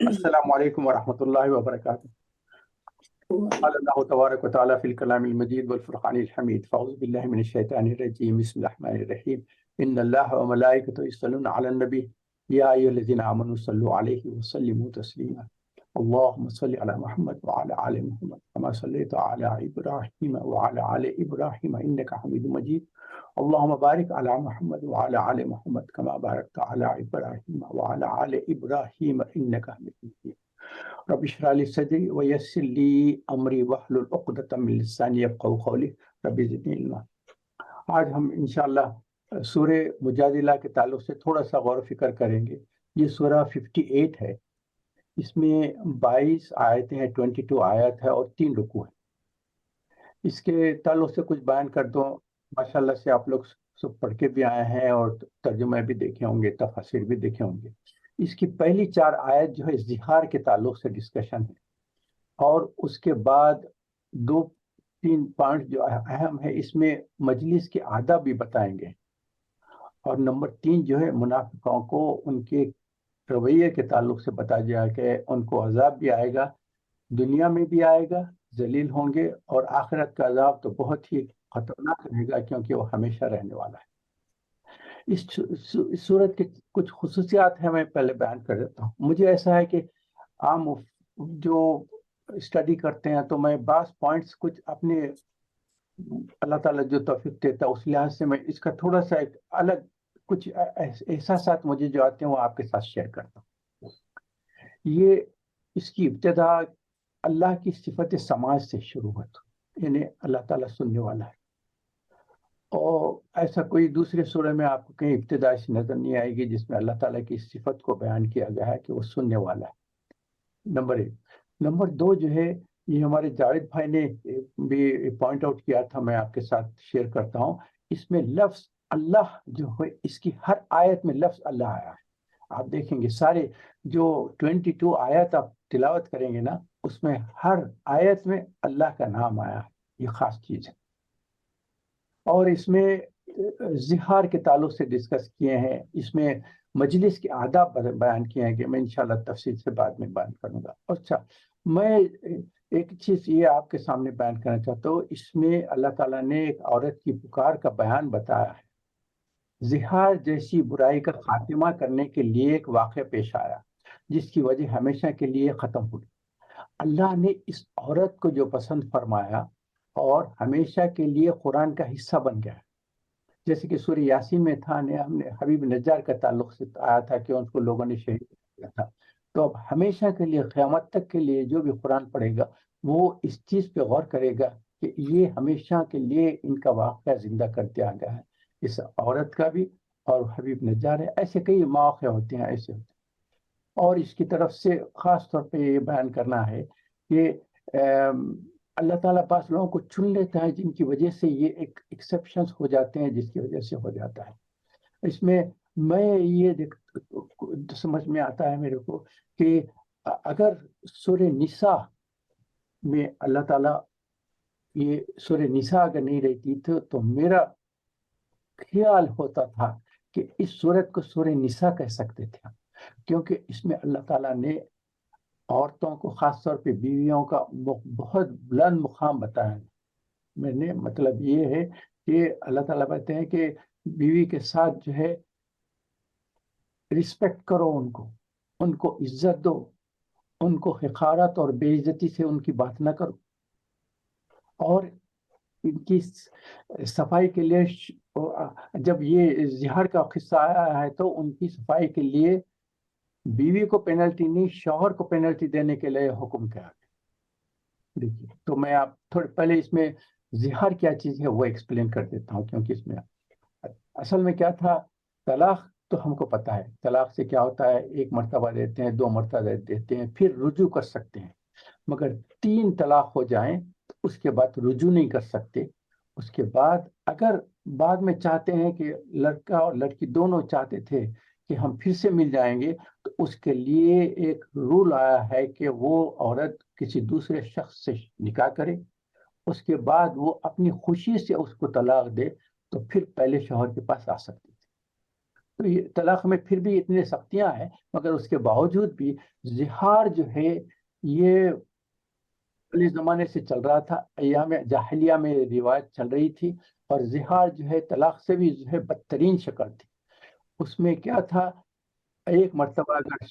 السلام علیکم ورحمۃ اللہ وبرکاتہ۔ قال اللہ تبارک و تعالیٰ فی الکلام المجید والفرقان الحمید، فاعوذ باللہ من الشیطان الرجیم، بسم اللہ الرحمن الرحیم۔ ان اللہ وملائکتہ یصلون علی النبی یا ایھا الذین آمنوا صلوا علیہ وسلموا تسلیما۔ اللهم صل علی محمد وعلى آل محمد كما صليت على ابراہیم وعلى آل ابراہیم انک حمید مجید۔ اللهم بارک علی محمد وعلى آل محمد كما بارکت علی ابراہیم وعلى آل ابراہیم انک حمید مجید۔ رب اشرح لي صدري ويسر لي امری واحلل عقدۃ من لسانی یفقهوا قولی، رب زدنی علما۔ آج ہم انشاءاللہ سورہ مجادلہ کے تعلق سے تھوڑا سا غور و فکر کریں گے۔ یہ سورہ 58 ہے، اس میں 22 آیتیں ہیں، 22 آیت ہے اور 3 رکوع ہیں۔ اس کے تعلق سے کچھ بیان کر دوں۔ ماشاءاللہ سے آپ لوگ سب پڑھ کے بھی آئے ہیں اور ترجمے بھی دیکھے ہوں گے، تفاسیر بھی دیکھے ہوں گے۔ اس کی پہلی 4 آیت جو ہے زہار کے تعلق سے ڈسکشن ہے، اور اس کے بعد 2-3 پوائنٹ جو اہم ہے، اس میں مجلس کے آداب بھی بتائیں گے، اور نمبر 3 جو ہے منافقوں کو ان کے رویے کے تعلق سے بتا جائے کہ ان کو عذاب بھی آئے گا، دنیا میں بھی آئے گا، ذلیل ہوں گے، اور آخرت کا عذاب تو بہت ہی خطرناک رہے گا کیونکہ وہ ہمیشہ رہنے والا ہے۔ اس صورت کے کچھ خصوصیات ہیں، میں پہلے بیان کر دیتا ہوں۔ مجھے ایسا ہے کہ عام جو اسٹڈی کرتے ہیں تو میں بعض پوائنٹس کچھ اپنے اللہ تعالیٰ جو توفیق دیتا ہے اس لحاظ سے میں اس کا تھوڑا سا ایک الگ کچھ احساسات مجھے جو آتے ہیں وہ آپ کے ساتھ شیئر کرتا ہوں۔ یہ اس کی ابتدا اللہ کی صفت سماج سے شروع ہوتی، یعنی اللہ تعالیٰ سننے والا ہے، اور ایسا کوئی دوسرے سورہ میں آپ کو کہیں ابتدا ایسی نظر نہیں آئے گی جس میں اللہ تعالیٰ کی صفت کو بیان کیا گیا ہے کہ وہ سننے والا ہے، نمبر 1۔ نمبر 2 جو ہے، یہ ہمارے جاوید بھائی نے بھی پوائنٹ آؤٹ کیا تھا، میں آپ کے ساتھ شیئر کرتا ہوں۔ اس میں لفظ اللہ جو ہے، اس کی ہر آیت میں لفظ اللہ آیا ہے۔ آپ دیکھیں گے سارے جو 22 آیت آپ تلاوت کریں گے نا، اس میں ہر آیت میں اللہ کا نام آیا ہے، یہ خاص چیز ہے۔ اور اس میں زہار کے تعلق سے ڈسکس کیے ہیں، اس میں مجلس کے آداب بیان کیے ہیں کہ میں انشاءاللہ تفصیل سے بعد میں بیان کروں گا۔ اچھا، میں ایک چیز یہ آپ کے سامنے بیان کرنا چاہتا ہوں، اس میں اللہ تعالیٰ نے ایک عورت کی پکار کا بیان بتایا ہے۔ زہار جیسی برائی کا خاتمہ کرنے کے لیے ایک واقعہ پیش آیا جس کی وجہ ہمیشہ کے لیے ختم ہوئی۔ اللہ نے اس عورت کو جو پسند فرمایا اور ہمیشہ کے لیے قرآن کا حصہ بن گیا، جیسے کہ سورہ یاسین میں تھا، ہم نے حبیب نجار کا تعلق سے آیا تھا کہ ان کو لوگوں نے شہید کیا تھا، تو اب ہمیشہ کے لیے قیامت تک کے لیے جو بھی قرآن پڑھے گا وہ اس چیز پہ غور کرے گا کہ یہ ہمیشہ کے لیے ان کا واقعہ زندہ کر دیا گیا ہے، اس عورت کا بھی اور حبیب نجار ہے۔ ایسے کئی مواقع ہوتے ہیں، ایسے ہوتے ہیں۔ اور اس کی طرف سے خاص طور پہ یہ بیان کرنا ہے کہ اللہ تعالیٰ بعض لوگوں کو چن لیتا ہے جن کی وجہ سے یہ ایک ایکسیپشنز ہو جاتے ہیں، جس کی وجہ سے ہو جاتا ہے۔ اس میں یہ سمجھ میں آتا ہے میرے کو کہ اگر سورہ نساء میں اللہ تعالیٰ، یہ سورہ نساء اگر نہیں رہتی تو میرا خیال ہوتا تھا کہ اس سورت کو سورہ نساء کہہ سکتے تھے، کیونکہ اس میں اللہ تعالیٰ نے عورتوں کو، خاص طور پہ بیویوں کا بہت بلند مقام بتایا ہے۔ میں نے مطلب یہ ہے کہ اللہ تعالیٰ کہتے ہیں کہ بیوی کے ساتھ جو ہے رسپیکٹ کرو، ان کو عزت دو، ان کو حقارت اور بے عزتی سے ان کی بات نہ کرو، اور ان کی صفائی کے لیے جب یہ زہار کا قصہ آیا ہے تو ان کی صفائی کے لیے بیوی کو پینلٹی نہیں، شوہر کو پینلٹی دینے کے لیے حکم کیا ہے۔ دیکھیے، تو میں آپ تھوڑے پہلے اس میں زہار کیا چیز ہے وہ ایکسپلین کر دیتا ہوں، کیونکہ اس میں اصل میں کیا تھا، طلاق تو ہم کو پتا ہے، طلاق سے کیا ہوتا ہے، 1 مرتبہ دیتے ہیں، 2 مرتبہ دیتے ہیں، پھر رجوع کر سکتے ہیں، مگر 3 طلاق ہو جائیں تو اس کے بعد رجوع نہیں کر سکتے۔ اس کے بعد اگر بعد میں چاہتے ہیں کہ لڑکا اور لڑکی دونوں چاہتے تھے کہ ہم پھر سے مل جائیں گے، تو اس کے لیے ایک رول آیا ہے کہ وہ عورت کسی دوسرے شخص سے نکاح کرے، اس کے بعد وہ اپنی خوشی سے اس کو طلاق دے تو پھر پہلے شوہر کے پاس آ سکتی تھی۔ تو یہ طلاق میں پھر بھی اتنی سختیاں ہیں، مگر اس کے باوجود بھی زہار جو ہے یہ پہلے زمانے سے چل رہا تھا، ایام جاہلیہ میں روایت چل رہی تھی، اور زہار جو ہے طلاق سے بھی جو ہے بدترین شکل تھی۔ اس میں کیا تھا، ایک مرتبہ اگر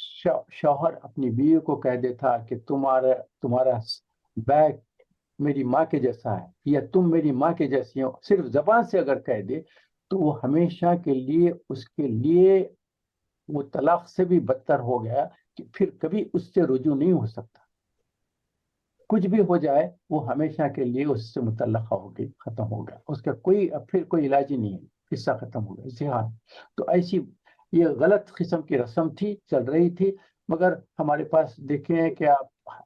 شوہر اپنی بیوی کو کہہ دیتا کہ تمہارا بیگ میری ماں کے جیسا ہے، یا تم میری ماں کے جیسی ہو، صرف زبان سے اگر کہہ دے، تو وہ ہمیشہ کے لیے اس کے لیے وہ طلاق سے بھی بدتر ہو گیا، کہ پھر کبھی اس سے رجوع نہیں ہو سکتا۔ کچھ بھی ہو جائے وہ ہمیشہ کے لیے اس سے متعلقہ ہو گئی، ختم ہو گیا، اس کا پھر کوئی علاج ہی نہیں ہے، قصہ ختم ہو گیا، زہار۔ تو ایسی یہ غلط قسم کی رسم تھی، چل رہی تھی، مگر ہمارے پاس دیکھیں کہ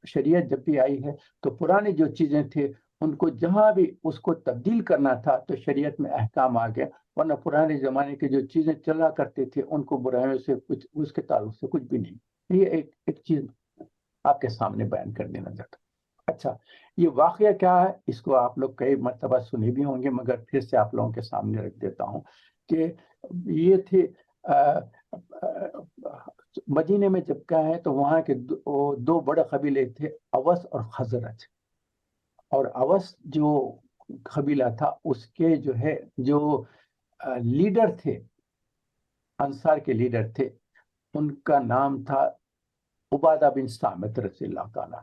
شریعت جب بھی آئی ہے تو پرانی جو چیزیں تھے ان کو جہاں بھی اس کو تبدیل کرنا تھا تو شریعت میں احکام آ گیا، ورنہ پرانے زمانے کی جو چیزیں چلا کرتے تھے ان کو برائیوں سے کچھ، اس کے تعلق سے کچھ بھی نہیں۔ یہ ایک چیز آپ کے سامنے بیان کر دینا چاہتا ہوں۔ اچھا، یہ واقعہ کیا ہے، اس کو آپ لوگ کئی مرتبہ سنے بھی ہوں گے، مگر پھر سے آپ لوگوں کے سامنے رکھ دیتا ہوں کہ یہ تھے مدینے میں جب گئے ہیں تو وہاں کے دو بڑے قبیلے تھے، اوس اور خزرج۔ اور اوس جو قبیلہ تھا اس کے جو ہے جو لیڈر تھے، انصار کے لیڈر تھے، ان کا نام تھا عبادہ بن صامت رضی اللہ تعالیٰ۔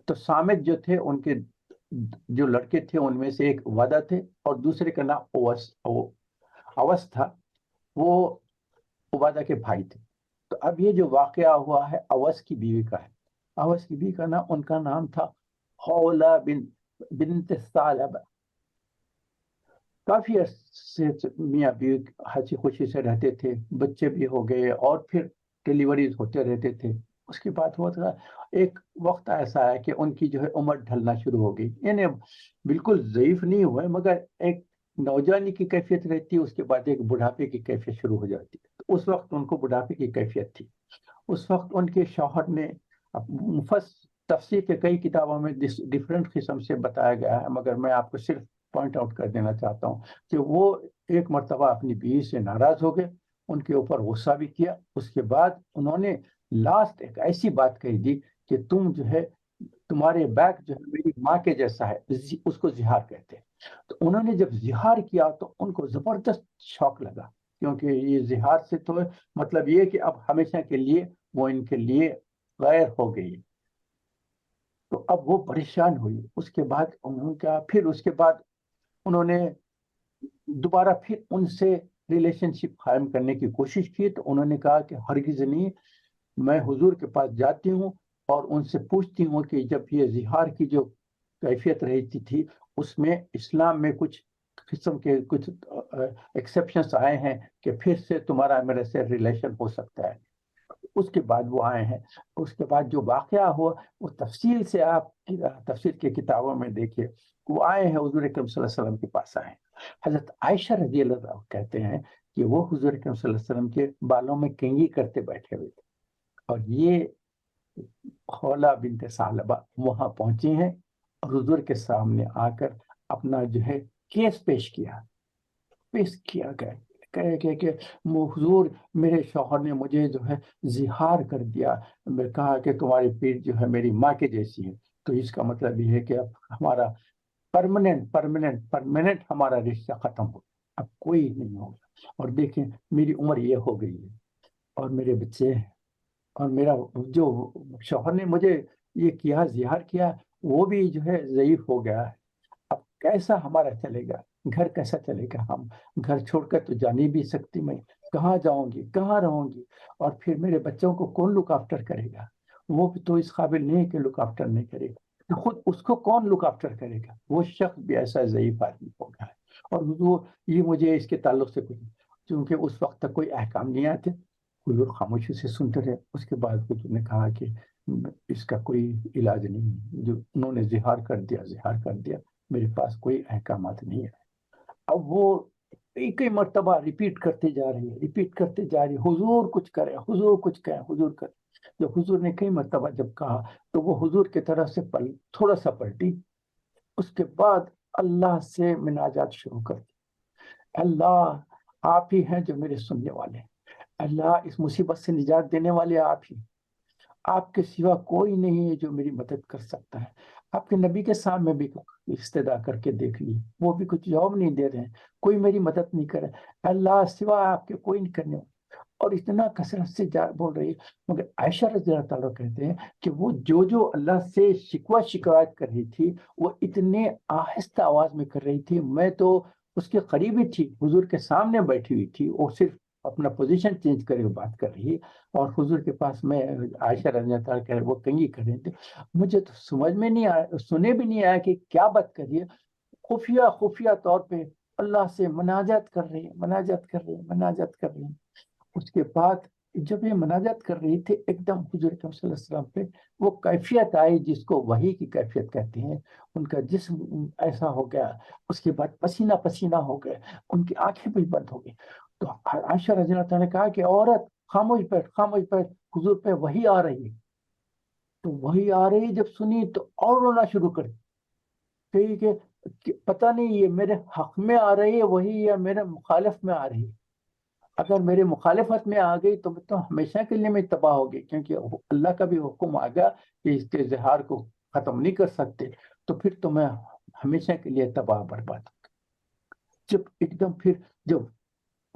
تو صامت جو تھے ان کے جو لڑکے تھے ان میں سے ایک عبادہ تھے، اور دوسرے کا نام اوس تھا، وہ عبادہ کے بھائی تھے۔ تو اب یہ جو واقعہ ہوا ہے اوس کی بیوی کا ہے۔ اوس کی بیوی کا نام، ان کا نام تھا خولہ بنت ثعلبہ۔ کافی عرصے سے میاں بیوی ہنسی خوشی سے رہتے تھے، بچے بھی ہو گئے، اور پھر ڈیلیوریز ہوتے رہتے تھے۔ اس کے بعد ہوا تھا ایک وقت ایسا ہے کہ ان کی جو ہے عمر ڈھلنا شروع ہو گئی، یعنی بالکل ضعیف نہیں ہوئے، مگر ایک نوجوانی کی کیفیت رہتی ہے، اس کے بعد ایک بڑھاپے کی کیفیت شروع ہو جاتی ہے۔ تو اس وقت ان کو بڑھاپے کی کیفیت تھی۔ اس وقت ان کے شوہر نے تفسیر کے کئی کتابوں میں ڈفرینٹ قسم سے بتایا گیا ہے، مگر میں آپ کو صرف پوائنٹ آؤٹ کر دینا چاہتا ہوں کہ وہ ایک مرتبہ اپنی بیوی سے ناراض ہو گئے، ان کے اوپر غصہ بھی کیا۔ اس کے بعد انہوں نے لاسٹ ایک ایسی بات کہی دی کہ تم جو ہے، تمہارے بیک جو ہے میری ماں کے جیسا ہے، اس کو زہار کہتے ہیں۔ تو انہوں نے جب زہار کیا تو ان کو زبردست شوق لگا، کیونکہ یہ زہار سے تو مطلب یہ کہ اب ہمیشہ کے لیے وہ ان کے لیے غیر ہو گئی۔ تو اب وہ پریشان ہوئی۔ اس کے بعد انہوں کا پھر اس کے بعد انہوں نے دوبارہ پھر ان سے ریلیشن شپ قائم کرنے کی کوشش کی، تو انہوں نے کہا کہ ہرگز نہیں، میں حضور کے پاس جاتی ہوں اور ان سے پوچھتی ہوں کہ جب یہ زہار کی جو کیفیت رہتی تھی اس میں اسلام میں کچھ قسم کے کچھ ایکسیپشنز آئے ہیں کہ پھر سے تمہارا میرے سے ریلیشن ہو سکتا ہے۔ اس کے بعد وہ آئے ہیں۔ اس کے بعد جو واقعہ ہوا وہ تفصیل سے آپ تفسیر کی کتابوں میں دیکھیے، وہ آئے ہیں حضور اکرم صلی اللہ علیہ وسلم کے پاس آئے ہیں۔ حضرت عائشہ رضی اللہ عنہ کہتے ہیں کہ وہ حضور اکرم صلی اللہ علیہ وسلم کے بالوں میں کنگھی کرتے بیٹھے ہوئے تھے، اور یہ خولہ بنت ثعلبہ وہاں پہنچی ہیں اور حضور کے سامنے آ کر اپنا جو ہے کیس پیش کیا گیا، کہ حضور میرے شوہر نے مجھے جو ہے زہار کر دیا، میں کہا کہ تمہاری پیٹ جو ہے میری ماں کے جیسی ہے، تو اس کا مطلب یہ ہے کہ اب ہمارا پرماننٹ ہمارا رشتہ ختم ہو، اب کوئی نہیں ہوگا، اور دیکھیں میری عمر یہ ہو گئی ہے اور میرے بچے ہیں، اور میرا جو شوہر نے مجھے یہ کیا، زہار کیا، وہ بھی جو ہے ضعیف ہو گیا ہے، اب کیسا ہمارا چلے گا، گھر کیسا چلے گا، ہم گھر چھوڑ کر تو جا نہیں بھی سکتی، میں کہاں جاؤں گی، کہاں رہوں گی، اور پھر میرے بچوں کو کون لک آفٹر کرے گا، وہ بھی تو اس قابل نہیں کہ لک آفٹر نہیں کرے گا، تو خود اس کو کون لک آفٹر کرے گا، وہ شخص بھی ایسا ضعیف آدمی ہو گیا ہے۔ اور وہ یہ مجھے اس کے تعلق سے کچھ، کیونکہ اس وقت تک کوئی احکام نہیں آتے، حضور خاموشی سے سنتے رہے۔ اس کے بعد حضور نے کہا کہ اس کا کوئی علاج نہیں، جو انہوں نے زہار کر دیا، میرے پاس کوئی احکامات نہیں ہے۔ اب وہ کئی مرتبہ ریپیٹ کرتے جا رہی ہے، حضور کچھ کرے، حضور کچھ کرے، حضور کرے۔ جب حضور نے کئی مرتبہ جب کہا تو وہ حضور کی طرف سے تھوڑا سا پلٹی، اس کے بعد اللہ سے مناجات شروع کر دی، اللہ آپ ہی ہیں جو میرے سننے والے ہیں، اللہ اس مصیبت سے نجات دینے والے آپ ہی، آپ کے سوا کوئی نہیں ہے جو میری مدد کر سکتا ہے۔ آپ کے نبی کے سامنے بھی استدا کر کے دیکھ لی، وہ بھی کچھ جواب نہیں دے رہے ہیں، کوئی میری مدد نہیں کرے، اللہ سوا آپ کے کوئی نہیں کرنے والا۔ اور اتنا کثرت سے بول رہی ہے، مگر عائشہ رضی اللہ تعالیٰ کہتے ہیں کہ وہ جو اللہ سے شکوہ شکایت کر رہی تھی وہ اتنے آہستہ آواز میں کر رہی تھی، میں تو اس کے قریب ہی تھی، حضور کے سامنے بیٹھی ہوئی تھی، وہ صرف اپنا پوزیشن چینج کرے بات کر رہی، اور حضور کے پاس میں عائشہ رضی اللہ تعالیٰ وہ کنگھی کر رہے تھے۔ مجھے تو سمجھ میں نہیں آیا، سنے بھی نہیں آیا کہ کیا بات کر رہی ہے، خفیہ خفیہ طور پہ اللہ سے مناجات کر رہی ہے، مناجات کر رہی ہے، مناجات کر رہی ہے۔ اس کے بعد جب یہ مناجات کر رہی تھی، ایک دم حضور اکرم صلی اللہ علیہ وسلم پہ وہ کیفیت آئی جس کو وحی کی کیفیت کہتے ہیں، ان کا جسم ایسا ہو گیا، اس کے بعد پسینہ پسینہ ہو گئے، ان کی آنکھیں بھی بند ہو گئی۔ تو عائشہ رضی اللہ تعالیٰ نے کہا کہ عورت خاموش بیٹھ، خاموش بیٹھ، حضور پہ وحی آ رہی ہے۔ تو وحی آ رہی جب سنی تو اور رونا شروع کر کہی کہ پتہ نہیں یہ میرے حق میں آ رہی ہے وہی یا میرے مخالف میں آ رہی ہے۔ اگر میرے مخالفت میں آ گئی تو ہمیشہ کے لیے میں تباہ ہو گئی، کیونکہ اللہ کا بھی حکم آ گیا کہ اس کے اظہار کو ختم نہیں کر سکتے، تو پھر تو میں ہمیشہ کے لیے تباہ برباد ہو گئی۔ جب ایک دم پھر جب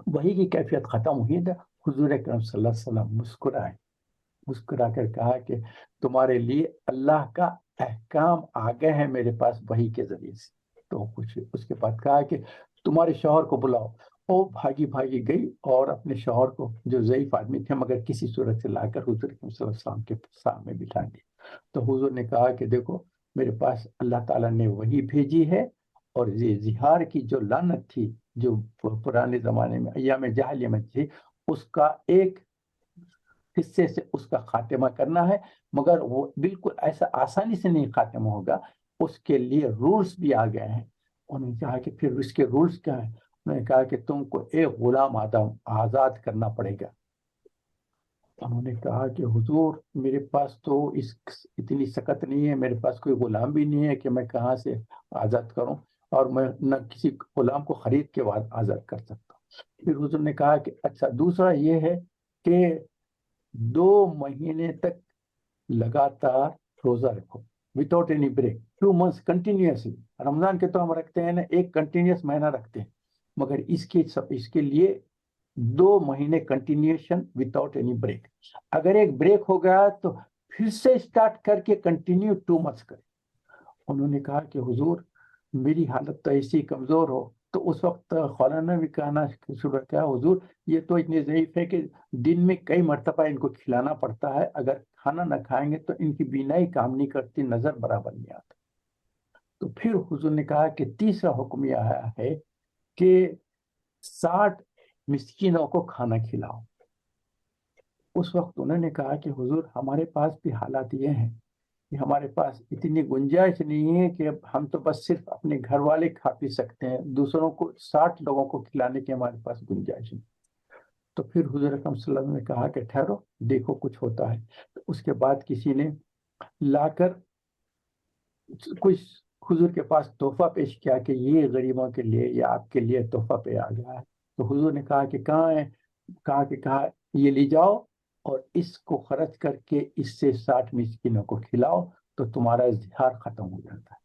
وہی کی کیفیت ختم ہوئی نا، حضور اکرم صلی اللہ علیہ وسلم مسکرائے، مسکرا کر کہا کہ تمہارے لیے اللہ کا احکام آ گئے ہیں میرے پاس وحی کے ذریعے سے۔ تو کچھ اس کے بعد کہا کہ تمہارے شوہر کو بلاؤ۔ وہ بھاگی بھاگی گئی اور اپنے شوہر کو، جو ضعیف آدمی تھے مگر کسی صورت سے لا کر حضور صلی اللہ علیہ وسلم کے سامنے بٹھا دیا۔ تو حضور نے کہا کہ دیکھو میرے پاس اللہ تعالیٰ نے وحی بھیجی ہے، اور یہ زہار کی جو لعنت تھی جو پرانے زمانے میں ایام جاہلیہ میں تھی، اس کا ایک حصے سے اس کا خاتمہ کرنا ہے، مگر وہ بالکل ایسا آسانی سے نہیں خاتمہ ہوگا، اس کے لیے رولز بھی آ گئے ہیں۔ انہوں نے کہا کہ پھر اس کے رولز کیا ہیں؟ انہوں نے کہا کہ تم کو ایک غلام آدم آزاد کرنا پڑے گا۔ انہوں نے کہا کہ حضور میرے پاس تو اتنی سکت نہیں ہے، میرے پاس کوئی غلام بھی نہیں ہے کہ میں کہاں سے آزاد کروں، اور میں نہ کسی غلام کو خرید کے بعد آزاد کر سکتا ہوں۔ پھر حضور نے کہا کہ اچھا دوسرا یہ ہے کہ 2 مہینے تک لگاتار روزہ رکھو without any break, 2 months continuously. Ramzan کے تو ہم رکھتے ہیں نا، ایک کنٹینیوس مہینہ رکھتے ہیں، مگر اس کے لیے 2 مہینے کنٹینیوشن وداؤٹ اینی بریک۔ اگر ایک بریک ہو گیا تو پھر سے اسٹارٹ کر کے کنٹینیو 2 months کریں۔ انہوں نے کہا کہ حضور میری حالت تو ایسی کمزور ہو، تو اس وقت خالہ نے بھی کہنا شروع کیا، حضور یہ تو اتنے ضعیف ہے کہ دن میں کئی مرتبہ ان کو کھلانا پڑتا ہے، اگر کھانا نہ کھائیں گے تو ان کی بینائی کام نہیں کرتی، نظر برابر نہیں آتا۔ تو پھر حضور نے کہا کہ تیسرا حکم یہ آیا ہے کہ 60 مسکینوں کو کھانا کھلاؤ۔ اس وقت انہوں نے کہا کہ حضور ہمارے پاس بھی حالات یہ ہیں کہ ہمارے پاس اتنی گنجائش نہیں ہے کہ ہم تو بس صرف اپنے گھر والے کھا پی سکتے ہیں، دوسروں کو 60 لوگوں کو کھلانے کی ہمارے پاس گنجائش نہیں۔ تو پھر حضور اکرم صلی اللہ علیہ وسلم نے کہا کہ ٹھہرو دیکھو کچھ ہوتا ہے۔ تو اس کے بعد کسی نے لا کر کچھ حضور کے پاس تحفہ پیش کیا کہ یہ غریبوں کے لیے یا آپ کے لیے تحفہ پہ آ گیا ہے۔ تو حضور نے کہا کہ کہاں ہے؟ کہا یہ لے جاؤ اور اس کو خرچ کر کے اس سے 60 مسکینوں کو کھلاؤ تو تمہارا اظہار ختم ہو جاتا ہے۔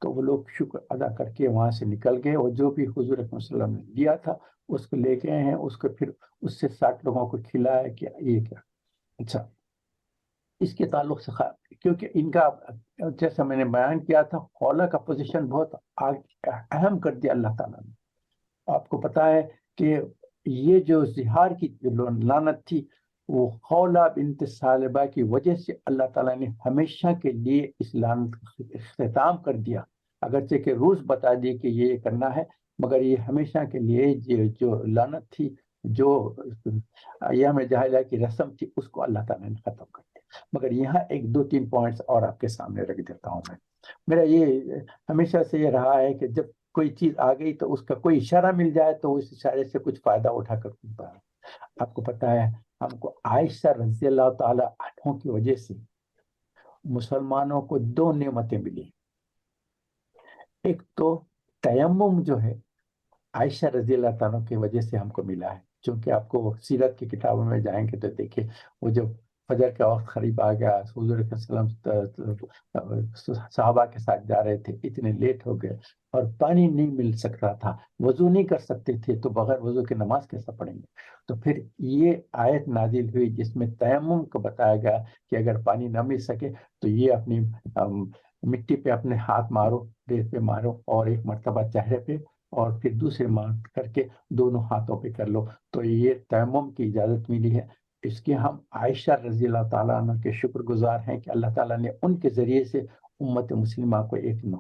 تو وہ لوگ شکر ادا کر کے وہاں سے نکل گئے، اور جو بھی حضور صلی اللہ علیہ وسلم نے دیا تھا اس کو لے گئے ہیں، اس کو پھر اس سے 60 لوگوں کو کھلایا کہ یہ کیا۔ اچھا اس کے تعلق سے کیونکہ ان کا جیسا میں نے بیان کیا تھا، خولہ کا پوزیشن بہت اہم کر دیا اللہ تعالیٰ نے۔ آپ کو پتا ہے کہ یہ جو زہار کی لعنت تھی وہ خولہ بنت ثعلبہ کی وجہ سے اللہ تعالیٰ نے ہمیشہ کے لیے اس لعنت کا اختتام کر دیا، اگرچہ کہ روز بتا دی کہ یہ کرنا ہے، مگر یہ ہمیشہ کے لیے یہ جو لعنت تھی، جو ایام جاہلیہ کی رسم تھی، اس کو اللہ تعالیٰ نے ختم کر دیا۔ مگر یہاں ایک 2 3 پوائنٹس اور آپ کے سامنے رکھ دیتا ہوں میں۔ میرا یہ ہمیشہ سے یہ رہا ہے کہ جب کوئی چیز آ گئی تو اس کا کوئی اشارہ مل جائے تو اس اشارے سے کچھ فائدہ اٹھا کر کرتا ہے۔ آپ کو پتا ہے ہم کو عائشہ رضی اللہ تعالی عنہ کی وجہ سے مسلمانوں کو 2 نعمتیں ملی۔ ایک تو تیمم جو ہے عائشہ رضی اللہ تعالیٰ کی وجہ سے ہم کو ملا ہے، چونکہ آپ کو سیرت کی کتابوں میں جائیں گے تو دیکھیں وہ جب فجر کا وقت قریب آ گیا، حضور صلی اللہ علیہ وسلم صحابہ کے ساتھ جا رہے تھے، اتنے لیٹ ہو گئے اور پانی نہیں مل سکتا تھا، وضو نہیں کر سکتے تھے، تو بغیر وضو کی نماز کیسا پڑھیں گے؟ تو پھر یہ آیت نازل ہوئی جس میں تیمم کو بتایا گیا کہ اگر پانی نہ مل سکے تو یہ اپنی مٹی پہ اپنے ہاتھ مارو، ریت پہ مارو، اور ایک مرتبہ چہرے پہ اور پھر دوسرے مار کر کے دونوں ہاتھوں پہ کر لو، تو یہ تیمم کی اجازت ملی ہے۔ اس کے ہم عائشہ رضی اللہ تعالیٰ عنہ کے شکر گزار ہیں کہ اللہ تعالیٰ نے ان کے ذریعے سے امت مسلمہ کو ایک نو۔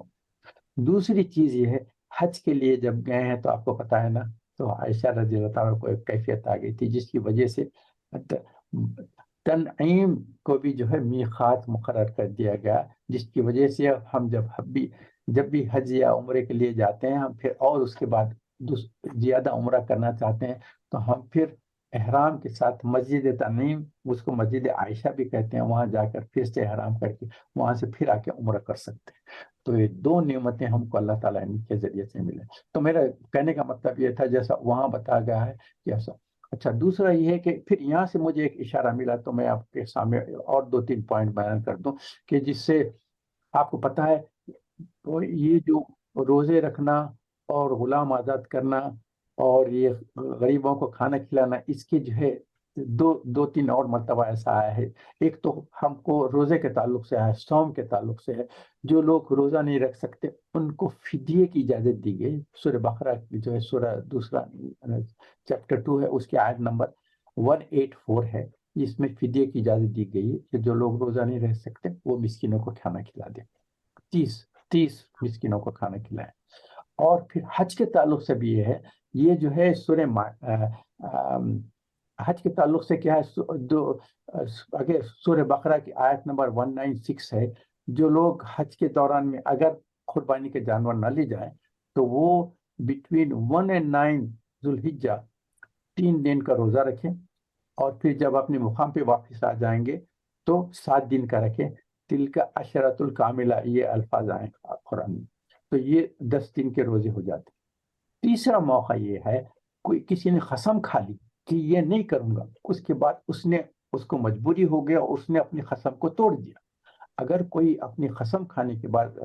دوسری چیز یہ ہے، حج کے لیے جب گئے ہیں تو آپ کو پتا ہے نا، تو عائشہ رضی اللہ تعالیٰ کو ایک کیفیت آ گئی تھی جس کی وجہ سے تنعیم کو بھی جو ہے میقات مقرر کر دیا گیا، جس کی وجہ سے ہم جب بھی حج یا عمرے کے لیے جاتے ہیں ہم پھر اور اس کے بعد زیادہ عمرہ کرنا چاہتے ہیں تو ہم پھر احرام کے ساتھ مسجد تنعیم، اس کو مسجد عائشہ بھی کہتے ہیں، وہاں جا کر پھر سے احرام کر کے وہاں سے پھر آ کے عمرہ کر سکتے ہیں۔ تو یہ دو نعمتیں ہم کو اللہ تعالیٰ کے ذریعے سے ملے۔ تو میرا کہنے کا مطلب یہ تھا جیسا وہاں بتایا گیا ہے کہ ایسا۔ اچھا، دوسرا یہ ہے کہ پھر یہاں سے مجھے ایک اشارہ ملا تو میں آپ کے سامنے اور 2-3 پوائنٹ بیان کر دوں کہ جس سے آپ کو پتا ہے تو یہ جو روزے رکھنا اور غلام آزاد کرنا اور یہ غریبوں کو کھانا کھلانا، اس کی جو ہے دو تین اور مرتبہ ایسا آیا ہے۔ ایک تو ہم کو روزے کے تعلق سے ہے، صوم کے تعلق سے ہے، جو لوگ روزہ نہیں رکھ سکتے ان کو فدیے کی اجازت دی گئی۔ سورہ بقرہ کی جو ہے سورہ دوسرا چیپٹر 2 ہے، اس کی آیت نمبر 184 ہے، جس میں فدیے کی اجازت دی گئی ہے کہ جو لوگ روزہ نہیں رہ سکتے وہ مسکینوں کو کھانا کھلا دیں، 30 مسکینوں کو کھانا کھلائیں۔ اور پھر حج کے تعلق سے بھی یہ ہے، یہ جو ہے حج کے تعلق سے کیا ہے، اگر سورہ بقرہ کی آیت نمبر 196 ہے، جو لوگ حج کے دوران میں اگر قربانی کے جانور نہ لے جائیں تو وہ بٹوین 1 and 9 ذوالحجہ 3 دن کا روزہ رکھیں، اور پھر جب اپنے مقام پہ واپس آ جائیں گے تو 7 دن کا رکھیں۔ تلک عشرۃ الکاملہ، یہ الفاظ آئیں قرآن میں، تو یہ 10 دن کے روزے ہو جاتے ہیں۔ تیسرا موقع یہ ہے، کوئی کسی نے قسم کھا لی کہ یہ نہیں کروں گا، اس کے بعد اس کو مجبوری ہو گیا، اس نے اپنی قسم کو توڑ دیا۔ اگر کوئی اپنی قسم کھانے کے بعد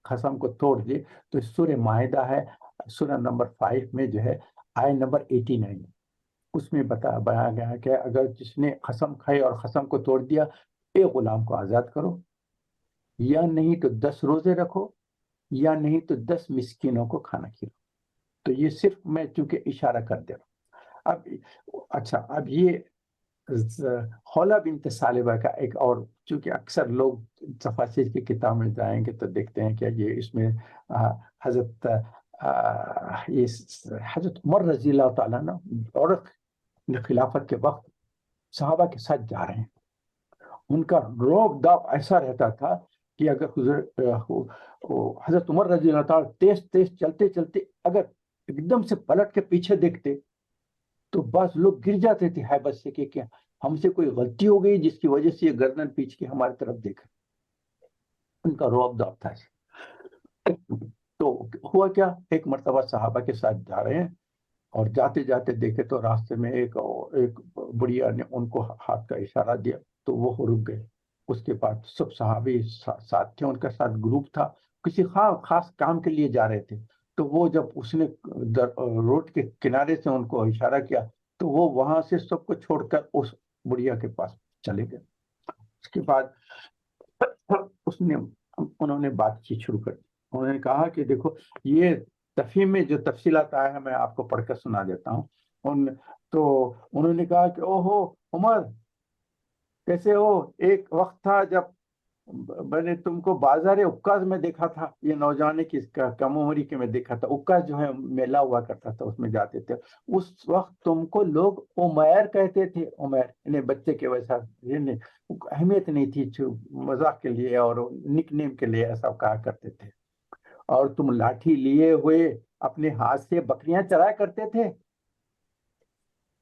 قسم کو توڑ دے تو سورہ مائدہ ہے، سورہ نمبر 5 میں جو ہے آیت نمبر 89، اس میں بتایا گیا ہے کہ اگر جس نے قسم کھائی اور قسم کو توڑ دیا، ایک غلام کو آزاد کرو، یا نہیں تو 10 روزے رکھو، یا نہیں تو 10 مسکینوں کو کھانا کھلاؤ۔ تو یہ صرف میں چونکہ اشارہ کر دے رہا ہوں۔ اچھا، اب یہ خولہ بنت ثعلبہ کا ایک اور، چونکہ اکثر لوگ تفاسیر کی کتاب میں جائیں گے تو دیکھتے ہیں کہ یہ اس میں حضرت عمر رضی اللہ تعالیٰ عنہ اور خلافت کے وقت صحابہ کے ساتھ جا رہے ہیں، ان کا روب داب ایسا رہتا تھا کہ اگر حضرت عمر رضی اللہ تعالیٰ تیز چلتے چلتے اگر ایک دم سے پلٹ کے پیچھے دیکھتے تو بعض لوگ گر جاتے تھے ہیبت سے کہ کیا ہم سے کوئی غلطی ہو گئی جس کی وجہ سے یہ گردن پیچھ کے ہماری طرف دیکھا۔ ان کا روب داب تھا۔ تو ہوا کیا، ایک مرتبہ صحابہ کے ساتھ جا رہے ہیں اور جاتے جاتے دیکھے تو راستے میں ایک بڑھیا نے ان کو ہاتھ کا اشارہ دیا تو وہ رک گئے۔ اس کے بعد سب صحابی ساتھ تھے، ان کا ساتھ گروپ تھا، کسی خاص کام کے لیے جا رہے تھے، تو وہ جب اس نے روڈ کے کنارے سے ان کو اشارہ کیا تو وہ وہاں سے سب کو چھوڑ کر اس بڑھیا کے پاس چلے گئے۔ اس کے بعد انہوں نے بات چیت شروع کر دی۔ انہوں نے کہا کہ دیکھو، یہ تفہیم میں جو تفصیلات آیا ہے میں آپ کو پڑھ کر سنا دیتا ہوں۔ تو انہوں نے کہا کہ اوہو عمر، کیسے ہو؟ ایک وقت تھا جب میں نے تم کو بازار عکاظ میں دیکھا تھا، یہ نوجوان کی کم عمری کے میں دیکھا تھا، عکاظ جو ہے میلہ ہوا کرتا تھا، اس میں جاتے تھے، اس وقت تم کو لوگ عمیر کہتے تھے، عمیر یعنی بچے کے ویسا، اہمیت نہیں تھی، مذاق کے لیے اور نک نیم کے لیے ایسا کہا کرتے تھے، اور تم لاٹھی لیے ہوئے اپنے ہاتھ سے بکریاں چرایا کرتے تھے۔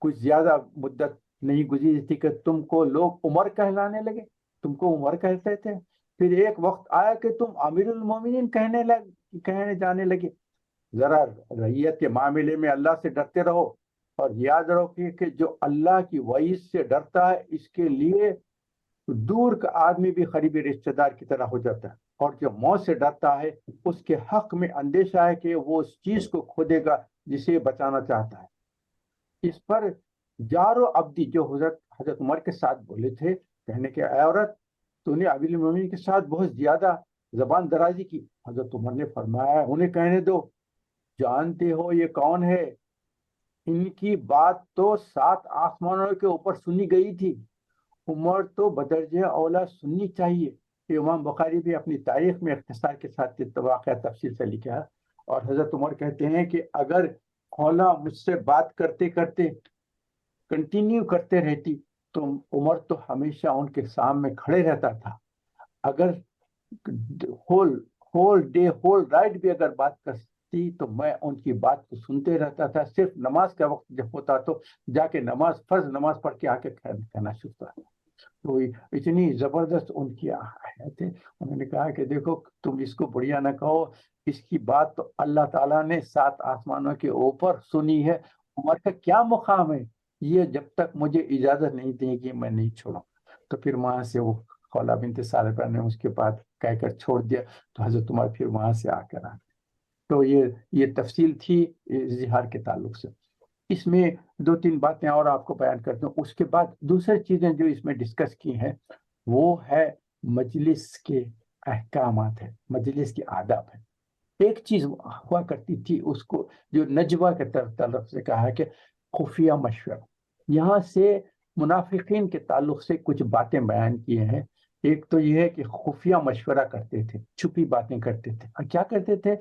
کچھ زیادہ مدت نہیں گزری تھی کہ تم کو لوگ عمر کہلانے لگے، تم کو عمر کہتے تھے، پھر ایک وقت آیا کہ تم امیر المومنین کہنے جانے لگے۔ ذرا رعیت کے معاملے میں اللہ سے ڈرتے رہو، اور یاد رکھیے کہ جو اللہ کی وعید سے ڈرتا ہے اس کے لیے دور کا آدمی بھی قریبی رشتہ دار کی طرح ہو جاتا ہے، اور جو موت سے ڈرتا ہے اس کے حق میں اندیشہ ہے کہ وہ اس چیز کو کھو دے گا جسے بچانا چاہتا ہے۔ اس پر جارو عبدی جو حضرت عمر کے ساتھ بولے تھے، کہنے کہ اے عورت تو نے امیر المومنین کے ساتھ بہت زیادہ زبان درازی کی، حضرت عمر نے فرمایا انہیں کہنے دو، جانتے ہو یہ کون ہے؟ ان کی بات تو 7 آسمانوں کے اوپر سنی گئی تھی، عمر تو بدرجہ اولا سننی چاہیے۔ یہ امام بخاری بھی اپنی تاریخ میں اختصار کے ساتھ واقعہ تفصیل سے لکھا ہے، اور حضرت عمر کہتے ہیں کہ اگر خولا مجھ سے بات کرتے کرتے کنٹینیو کرتے رہتی تو عمر تو ہمیشہ ان کے سامنے کھڑے رہتا تھا، اگر ہول ڈے ہول رائٹ بھی اگر بات کرتی تو میں ان کی بات کو سنتے رہتا تھا، صرف نماز کا وقت جب ہوتا تو جا کے فرض نماز پڑھ کے آ کے کہنا شروع کرتا۔ تو اتنی زبردست ان کی آیت ہے، انہوں نے کہا کہ دیکھو تم اس کو بڑھیا نہ کہو، اس کی بات تو اللہ تعالیٰ نے 7 آسمانوں کے اوپر سنی ہے، عمر کا کیا مقام ہے، یہ جب تک مجھے اجازت نہیں دے گی میں نہیں چھوڑوں۔ تو پھر وہاں سے وہ خولہ بنت ثعلبہ نے اس کے بعد کہہ کر چھوڑ دیا، تو حضرت عمر پھر وہاں سے آ کر تو یہ تفصیل تھی اظہار کے تعلق سے۔ اس میں 2-3 باتیں اور آپ کو بیان کرتا ہوں، اس کے بعد دوسری چیزیں جو اس میں ڈسکس کی ہیں وہ ہے مجلس کے احکامات ہے، مجلس کے آداب ہے۔ ایک چیز ہوا کرتی تھی اس کو جو نجوہ کے طرف سے کہا ہے کہ خفیہ مشورہ، یہاں سے منافقین کے تعلق سے کچھ باتیں بیان کیے ہیں۔ ایک تو یہ ہے کہ خفیہ مشورہ کرتے تھے، چھپی باتیں کرتے تھے، اور کیا کرتے تھے،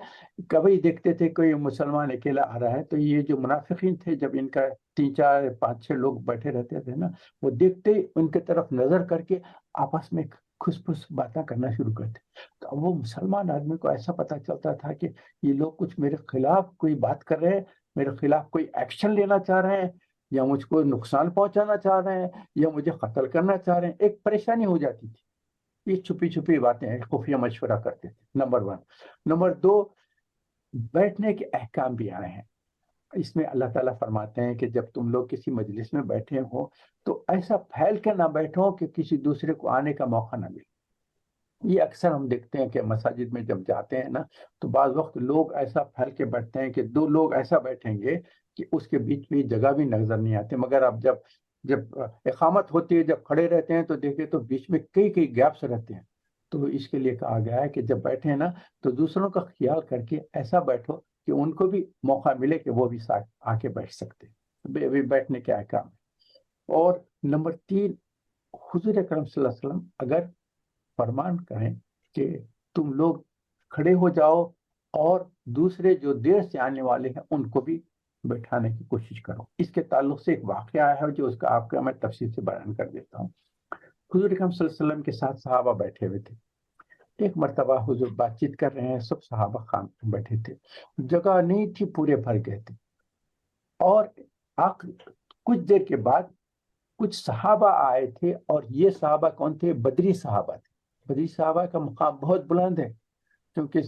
کبھی دیکھتے تھے کوئی مسلمان اکیلا آ رہا ہے تو یہ جو منافقین تھے جب ان کا 3-4-5-6 لوگ بیٹھے رہتے تھے نا، وہ دیکھتے ان کے طرف نظر کر کے آپس میں کھس پھس باتیں کرنا شروع کرتے، تو وہ مسلمان آدمی کو ایسا پتہ چلتا تھا کہ یہ لوگ کچھ میرے خلاف کوئی بات کر رہے ہیں، میرے خلاف کوئی ایکشن لینا چاہ رہے ہیں، یا مجھ کو نقصان پہنچانا چاہ رہے ہیں، یا مجھے قتل کرنا چاہ رہے ہیں۔ ایک پریشانی ہو جاتی تھی، یہ چھپی چھپی باتیں ہیں، خفیہ مشورہ کرتے تھے، نمبر 1۔ نمبر 2، بیٹھنے کے احکام بھی آئے ہیں۔ اس میں اللہ تعالیٰ فرماتے ہیں کہ جب تم لوگ کسی مجلس میں بیٹھے ہو تو ایسا پھیل کے نہ بیٹھو کہ کسی دوسرے کو آنے کا موقع نہ ملے۔ یہ اکثر ہم دیکھتے ہیں کہ مساجد میں جب جاتے ہیں نا تو بعض وقت لوگ ایسا پھیل کے بیٹھتے ہیں کہ 2 لوگ ایسا بیٹھیں گے کہ اس کے بیچ میں جگہ بھی نظر نہیں آتی، مگر اب جب اقامت ہوتی ہے، جب کھڑے رہتے ہیں تو دیکھیں تو بیچ میں کئی گیپس رہتے ہیں۔ تو اس کے لیے کہا گیا ہے کہ جب بیٹھے نا تو دوسروں کا خیال کر کے ایسا بیٹھو کہ ان کو بھی موقع ملے کہ وہ بھی ساتھ آ کے بیٹھ سکتے ہیں، بیٹھنے کے احکام۔ اور نمبر 3، حضور اکرم صلی اللہ علیہ وسلم اگر فرمان کریں کہ تم لوگ کھڑے ہو جاؤ اور دوسرے جو دیر سے آنے والے ہیں ان کو بھی بیٹھانے کی کوشش کرو، اس کے تعلق سے ایک واقعہ ہے جو اس کا آپ کا میں تفصیل سے بیان کر دیتا ہوں۔ حضور اکرم صلی اللہ علیہ وسلم کے ساتھ صحابہ بیٹھے ہوئے تھے، ایک مرتبہ حضور بات چیت کر رہے ہیں، سب صحابہ خان بیٹھے تھے، جگہ نہیں تھی، پورے بھر گئے تھے، اور کچھ دیر کے بعد کچھ صحابہ آئے تھے، اور یہ صحابہ کون تھے؟ بدری صحابہ تھے۔ بدری صحابہ کا مقام بہت بلند ہے، کیونکہ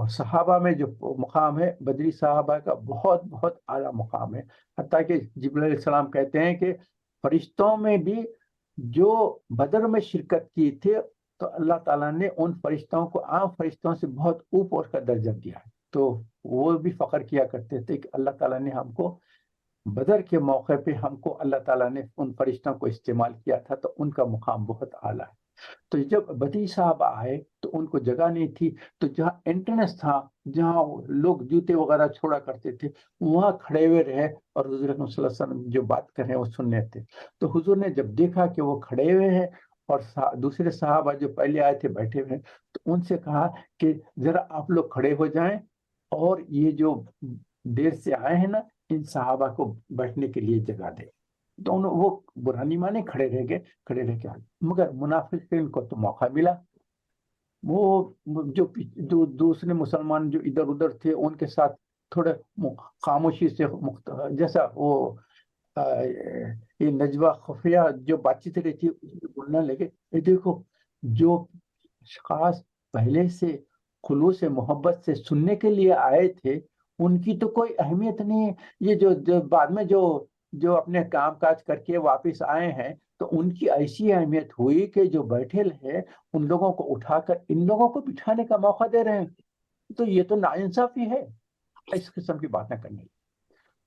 صحابہ میں جو مقام ہے بدری صحابہ کا بہت بہت اعلیٰ مقام ہے، حتیٰ کہ جبرائیل علیہ السلام کہتے ہیں کہ فرشتوں میں بھی جو بدر میں شرکت کی تھے تو اللہ تعالیٰ نے ان فرشتوں کو عام فرشتوں سے بہت اوپر کا درجہ دیا ہے، تو وہ بھی فخر کیا کرتے تھے کہ اللہ تعالیٰ نے ہم کو بدر کے موقع پہ ہم کو اللہ تعالیٰ نے ان فرشتوں کو استعمال کیا تھا، تو ان کا مقام بہت اعلیٰ ہے۔ تو جب بدری صاحب آئے تو ان کو جگہ نہیں تھی، تو جہاں انٹرنس تھا، جہاں لوگ جوتے وغیرہ چھوڑا کرتے تھے، وہاں کھڑے ہوئے رہے، اور حضور اکرم صلی اللہ علیہ وسلم جو بات کر رہے ہیں وہ سننے تھے۔ تو حضور نے جب دیکھا کہ وہ کھڑے ہوئے ہیں اور دوسرے صحابہ جو پہلے آئے تھے بیٹھے ہوئے ہیں، تو ان سے کہا کہ ذرا آپ لوگ کھڑے ہو جائیں، اور یہ جو دیر سے آئے ہیں نا ان صحابہ کو بیٹھنے کے لیے جگہ دے۔ تو وہ برہانی مانے کھڑے رہ گئے، کھڑے رہ کے آگے، مگر منافقین کو تو موقع ملا، وہ جو دوسرے مسلمان جو ادھر ادھر تھے ان کے ساتھ تھوڑے خاموشی سے جیسا وہ یہ نجوہ خفیہ جو بات چیت رہی تھی بولنا لگے، یہ دیکھو جو اشخاص پہلے سے خلوص محبت سے سننے کے لیے آئے تھے ان کی تو کوئی اہمیت نہیں ہے. یہ جو بعد میں جو اپنے کام کاج کر کے واپس آئے ہیں تو ان کی ایسی اہمیت ہوئی کہ جو بیٹھے ہیں ان لوگوں کو اٹھا کر ان لوگوں کو بٹھانے کا موقع دے رہے ہیں. تو یہ تو ناانصافی ہے. اس قسم کی باتیں کرنے.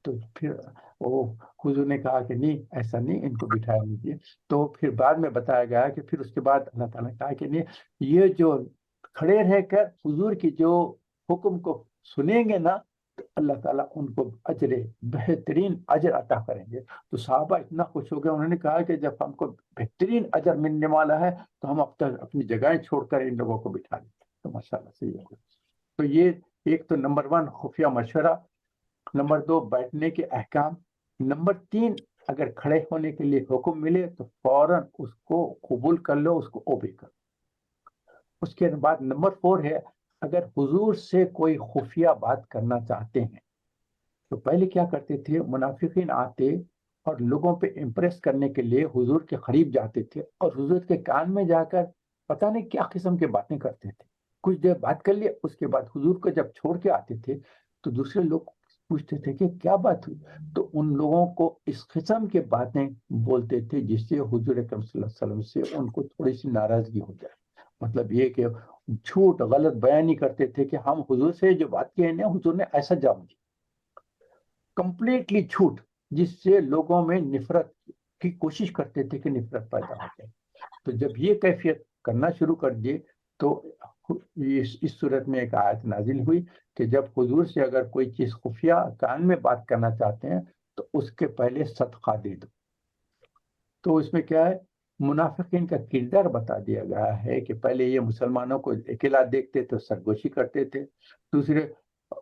تو پھر وہ حضور نے کہا کہ نہیں ایسا نہیں، ان کو بٹھایا لیجیے. تو پھر بعد میں بتایا گیا کہ پھر اس کے بعد اللہ تعالیٰ نے کہا کہ نہیں، یہ جو کھڑے رہ کر حضور کی جو حکم کو سنیں گے نا تو اللہ تعالیٰ ان کو بہترین اجر عطا کریں گے. تو صحابہ اتنا خوش ہو گئے، انہوں نے کہا کہ جب ہم کو بہترین اجر ملنے والا ہے تو ہم اب تک اپنی جگہیں چھوڑ کر ان لوگوں کو بٹھا لیں. تو ماشاءاللہ سے یہ ہو. تو یہ ایک تو نمبر 1 خفیہ مشورہ، نمبر 2 بیٹھنے کے احکام، نمبر 3 اگر کھڑے ہونے کے لیے حکم ملے تو فوراً اس کو قبول کر لو، اس کو اوبے کر. اس کے بعد نمبر 4 ہے اگر حضور سے کوئی خفیہ بات کرنا چاہتے ہیں تو پہلے کیا کرتے تھے، منافقین آتے اور لوگوں پہ امپریس کرنے کے لیے حضور کے قریب جاتے تھے اور حضور کے کان میں جا کر پتہ نہیں کیا قسم کی باتیں کرتے تھے. کچھ دیر بات کر لیا، اس کے بعد حضور کو جب چھوڑ کے آتے تھے تو دوسرے لوگ پوچھتے تھے کہ کیا بات ہوئی، تو ان لوگوں کو اس قسم کے باتیں بولتے تھے جس سے حضور اکرم صلی اللہ علیہ وسلم سے ان کو تھوڑی سی ناراضگی ہو جائے. مطلب یہ کہ جھوٹ غلط بیان ہی کرتے تھے کہ ہم حضور سے جو بات کی ہے نا حضور نے ایسا جواب دیا، کمپلیٹلی جھوٹ، جس سے لوگوں میں نفرت کی کوشش کرتے تھے کہ نفرت پیدا ہو جائے. تو جب یہ کیفیت کرنا شروع کر دیے تو اس صورت میں ایک آیت نازل ہوئی کہ جب حضور سے اگر کوئی چیز خفیہ کان میں بات کرنا چاہتے ہیں تو اس کے پہلے صدقہ دے دو. تو اس میں کیا ہے، منافقین کا کردار بتا دیا گیا ہے کہ پہلے یہ مسلمانوں کو اکیلا دیکھتے تو سرگوشی کرتے تھے. دوسرے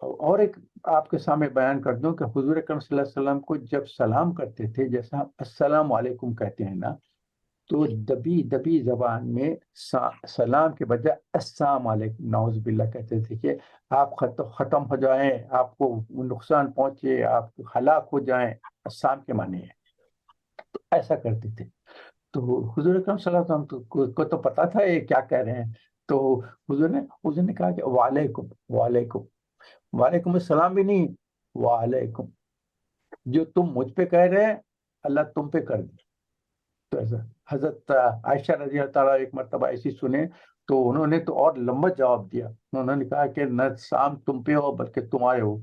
اور ایک آپ کے سامنے بیان کر دوں کہ حضور اکرم صلی اللہ علیہ وسلم کو جب سلام کرتے تھے، جیسا ہم السلام علیکم کہتے ہیں نا، تو دبی دبی زبان میں سلام کے بجائے السلام علیکم نعوذ باللہ کہتے تھے کہ آپ ختم ہو جائیں، آپ کو نقصان پہنچے، آپ ہلاک ہو جائیں. السلام کے معنی ہے. تو ایسا کرتے تھے. تو حضور اکرم صلی اللہ علیہ وسلم کو تو پتا تھا یہ کیا کہہ رہے ہیں. تو حضور نے کہا کہ وعلیکم وعلیکم، وعلیکم السلام بھی نہیں، وعلیکم، جو تم مجھ پہ کہہ رہے ہیں اللہ تم پہ کر دے. تو ایسا حضرت عائشہ رضی اللہ تعالیٰ ایک مرتبہ ایسی سنے تو انہوں نے تو اور لمبا جواب دیا. انہوں نے کہا کہ نہ سام تم پہ ہو بلکہ تمہارے ہو،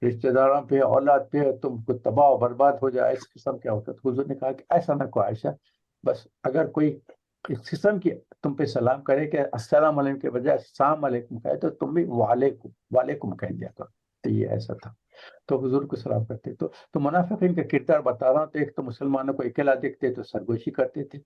رشتہ داروں پہ، اولاد پہ، تم کو تباہ و برباد ہو جائے. اس قسم کیا ہوتا ہے. تو حضور نے کہا کہ ایسا نہ کو عائشہ، بس اگر کوئی اس قسم کی تم پہ سلام کرے کہ السلام علیکم کے بجائے السلام علیکم کہے تو تم بھی وعلیکم وعلیکم کہہ دیا کرو. تو یہ ایسا تھا. تو حضور کو سلام کرتے. تو منافقین کا کردار بتا رہا ہوں. تو ایک تو مسلمانوں کو اکیلا دیکھتے تو سرگوشی کرتے تھے،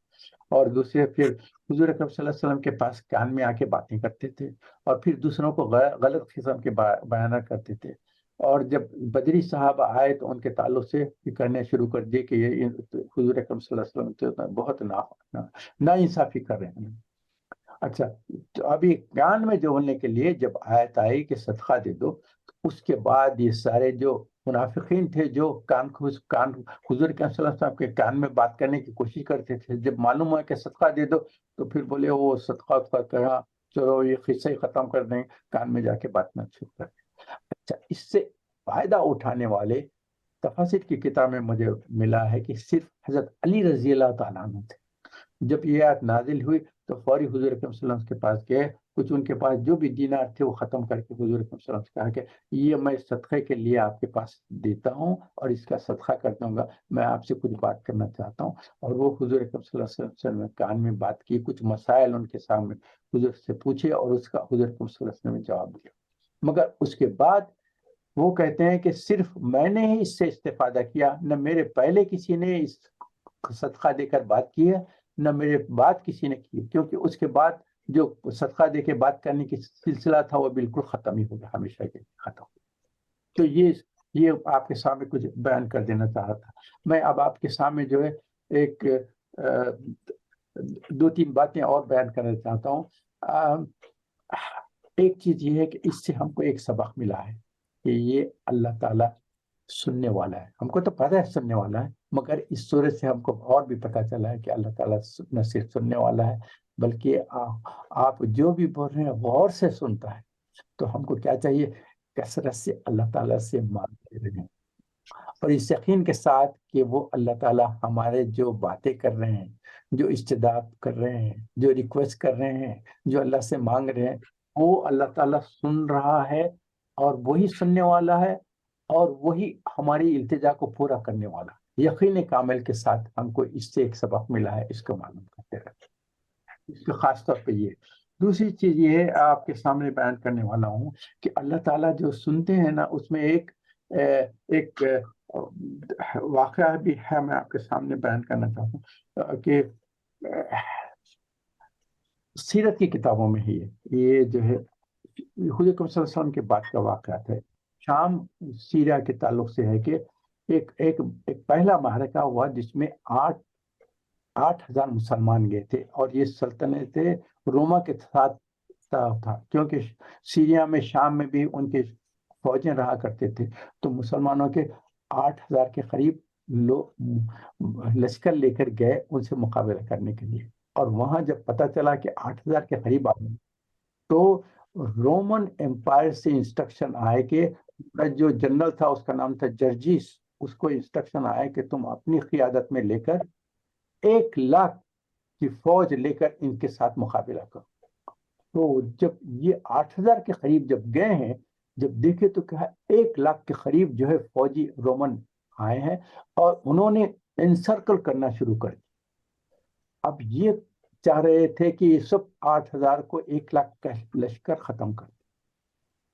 اور دوسرے پھر حضور اکرم صلی اللہ علیہ وسلم کے پاس کان میں آ کے باتیں کرتے تھے، اور پھر دوسروں کو غلط قسم کے بیانات کرتے تھے. اور جب بدری صحابہ آئے تو ان کے تعلق سے کرنے شروع کر دیے کہ یہ حضور اکرم صلی اللہ علیہ وسلم سے بہت ناانصافی کر رہے ہیں. اچھا، تو ابھی کان میں جوڑنے کے لیے جب آیت آئی کہ صدقہ دے دو، تو اس کے بعد یہ سارے جو منافقین تھے جو حضور کے صلی اللہ علیہ وسلم کے کان میں بات کرنے کی کوشش کرتے تھے، جب معلوم ہوا کہ صدقہ دے دو تو پھر بولے وہ صدقہ کا کہا، چلو یہ قصہ ہی ختم کر دیں، کان میں جا کے بات نہ شروع کر دیں. اچھا، اس سے فائدہ اٹھانے والے تفاسیر کی کتاب میں مجھے ملا ہے کہ صرف حضرت علی رضی اللہ تعالیٰ عنہ تھے. جب یہ آیت نازل ہوئی تو فوری حضور اکرم صلی اللہ علیہ وسلم کے پاس گئے. کچھ ان کے پاس جو بھی دینار تھے وہ ختم کر کے حضور اکرم صلی اللہ علیہ وسلم سے کہا کہ یہ میں صدقے کے لیے آپ کے پاس دیتا ہوں اور اس کا صدقہ کر دوں گا، میں آپ سے کچھ بات کرنا چاہتا ہوں. اور وہ حضور اکرم صلی اللہ علیہ وسلم نے کان میں بات کی، کچھ مسائل ان کے سامنے حضور سے پوچھے اور اس کا حضور اکرم صلی اللہ علیہ وسلم نے جواب دیا. مگر اس کے بعد وہ کہتے ہیں کہ صرف میں نے ہی اس سے استفادہ کیا، نہ میرے پہلے کسی نے اس صدقہ دے کر بات کی ہے، نہ میرے بعد کسی نے کی، کیونکہ اس کے بعد جو صدقہ دے کے بات کرنے کی سلسلہ تھا وہ بالکل ختم ہی ہو گیا، ہمیشہ کے لیے ختم. تو یہ آپ کے سامنے کچھ بیان کر دینا چاہ رہا تھا. میں اب آپ کے سامنے جو ہے ایک 2-3 باتیں اور بیان کرنا چاہتا ہوں. ایک چیز یہ ہے کہ اس سے ہم کو ایک سبق ملا ہے کہ یہ اللہ تعالیٰ سننے والا ہے. ہم کو تو پتہ ہے سننے والا ہے، مگر اس صورت سے ہم کو اور بھی پتہ چلا ہے کہ اللہ تعالیٰ نہ صرف سننے والا ہے بلکہ آپ جو بھی بول رہے ہیں غور سے سنتا ہے. تو ہم کو کیا چاہیے، کثرت سے اللہ تعالیٰ سے مانگتے رہیں، اور اس یقین کے ساتھ کہ وہ اللہ تعالیٰ ہمارے جو باتیں کر رہے ہیں، جو استجاب کر رہے ہیں، جو ریکویسٹ کر رہے ہیں، جو اللہ سے مانگ رہے ہیں، وہ اللہ تعالیٰ سن رہا ہے، اور وہی سننے والا ہے، اور وہی ہماری التجا کو پورا کرنے والا ہے۔ یقین کامل کے ساتھ ہم کو اس سے ایک سبق ملا ہے، اس کو معلوم کرتے رہتے ہیں۔ اس کے خاص طور پہ یہ دوسری چیز یہ ہے، آپ کے سامنے بیان کرنے والا ہوں کہ اللہ تعالیٰ جو سنتے ہیں نا، اس میں ایک واقعہ بھی ہے، میں آپ کے سامنے بیان کرنا چاہتا ہوں کہ سیرت کی کتابوں میں ہی ہے یہ جو ہے، حضور صلی اللہ علیہ وسلم کے بعد کا واقعات ہے۔ شام سیریا کے تعلق سے ہے کہ ایک پہلا معرکہ ہوا جس میں 8,000 مسلمان گئے تھے، اور یہ سلطنت روما کے ساتھ تھا، کیونکہ سیریا میں، شام میں بھی ان کے فوجیں رہا کرتے تھے، تو مسلمانوں کے 8,000 کے قریب لوگ لشکر لے کر گئے ان سے مقابلہ کرنے کے لیے، اور وہاں جب پتہ چلا کہ 8,000 کے قریب آ گئے، تو رومن امپائر سے انسٹرکشن آئے کہ جو جنرل تھا اس کا نام تھا جرجیس، اس کو انسٹرکشن آئے کہ تم اپنی قیادت میں لے کر 1,00,000 کی فوج لے کر ان کے ساتھ مقابلہ کرو۔ تو جب یہ 8,000 کے قریب جب گئے ہیں، جب دیکھے تو کہا 1,00,000 کے قریب جو ہے فوجی رومن آئے ہیں، اور انہوں نے انسرکل کرنا شروع کر دیا۔ اب یہ چاہ رہے تھے کہ یہ سب 8,000 کو 1,00,000 کا لشکر ختم کر دے،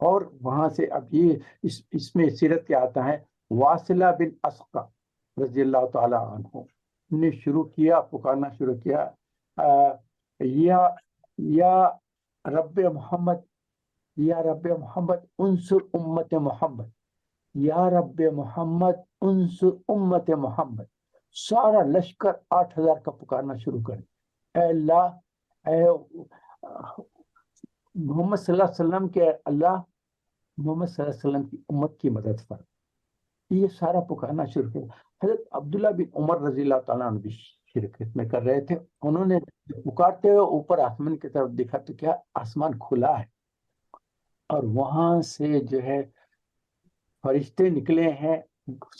اور وہاں سے اب یہ اس میں سیرت کیا آتا ہے، واصلہ بن اسقع رضی اللہ تعالی عنہ نے شروع کیا، پکارنا شروع کیا، یا رب محمد، یا رب محمد انصر امت محمد، یا رب محمد انصر امت محمد۔ سارا لشکر 8,000 کا پکارنا شروع کر دیا، اے اللہ، اے محمد صلی اللہ علیہ وسلم کے اللہ، محمد صلی اللہ علیہ وسلم کی امت کی مدد فرما۔ یہ سارا پکارنا شروع کیا۔ حضرت عبداللہ بن عمر رضی اللہ تعالیٰ عنہ بھی شرکت میں کر رہے تھے، انہوں نے پکارتے ہوئے اوپر آسمان کی طرف دیکھا تو کیا آسمان کھلا ہے، اور وہاں سے جو ہے فرشتے نکلے ہیں،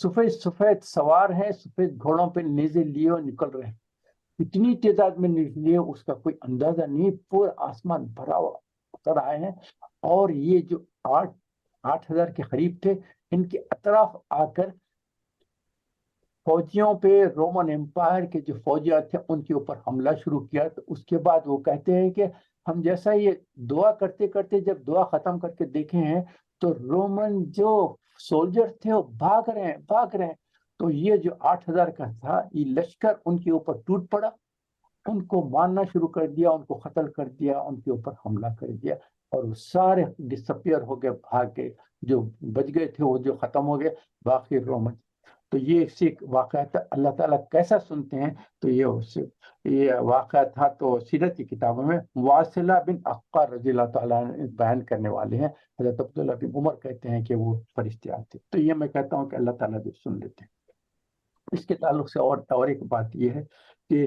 سفید سفید سوار ہیں، سفید گھوڑوں پہ نیزے لیے نکل رہے ہیں، اتنی تعداد میں نکلی اس کا کوئی اندازہ نہیں، پورا آسمان بھرا ہوا اتر آئے ہیں، اور یہ جو 8,000 کے قریب تھے، ان کے اطراف آ کر فوجیوں پہ، رومن امپائر کے جو فوجیاں تھے ان کے اوپر حملہ شروع کیا۔ تو اس کے بعد وہ کہتے ہیں کہ ہم جیسا یہ دعا کرتے کرتے جب دعا ختم کر کے دیکھے ہیں تو رومن جو سولجر تھے وہ بھاگ رہے ہیں، تو یہ جو 8,000 کا تھا یہ لشکر ان کے اوپر ٹوٹ پڑا، ان کو مارنا شروع کر دیا، ان کو قتل کر دیا، ان کے اوپر حملہ کر دیا، اور وہ سارے ڈسپیئر ہو گئے، بھاگ گئے، جو بچ گئے تھے وہ جو ختم ہو گئے، باقی رومن۔ تو یہ ایک واقعہ تھا، اللہ تعالیٰ کیسا سنتے ہیں، تو یہ واقعہ تھا۔ تو سیرت کی کتابوں میں واصلہ بن اسقع رضی اللہ تعالیٰ عنہ بیان کرنے والے ہیں، حضرت عبداللہ بن عمر کہتے ہیں کہ وہ فرشتے آتے، تو یہ میں کہتا ہوں کہ اللہ تعالیٰ بھی سن لیتے ہیں۔ اس کے تعلق سے اور ایک بات یہ ہے کہ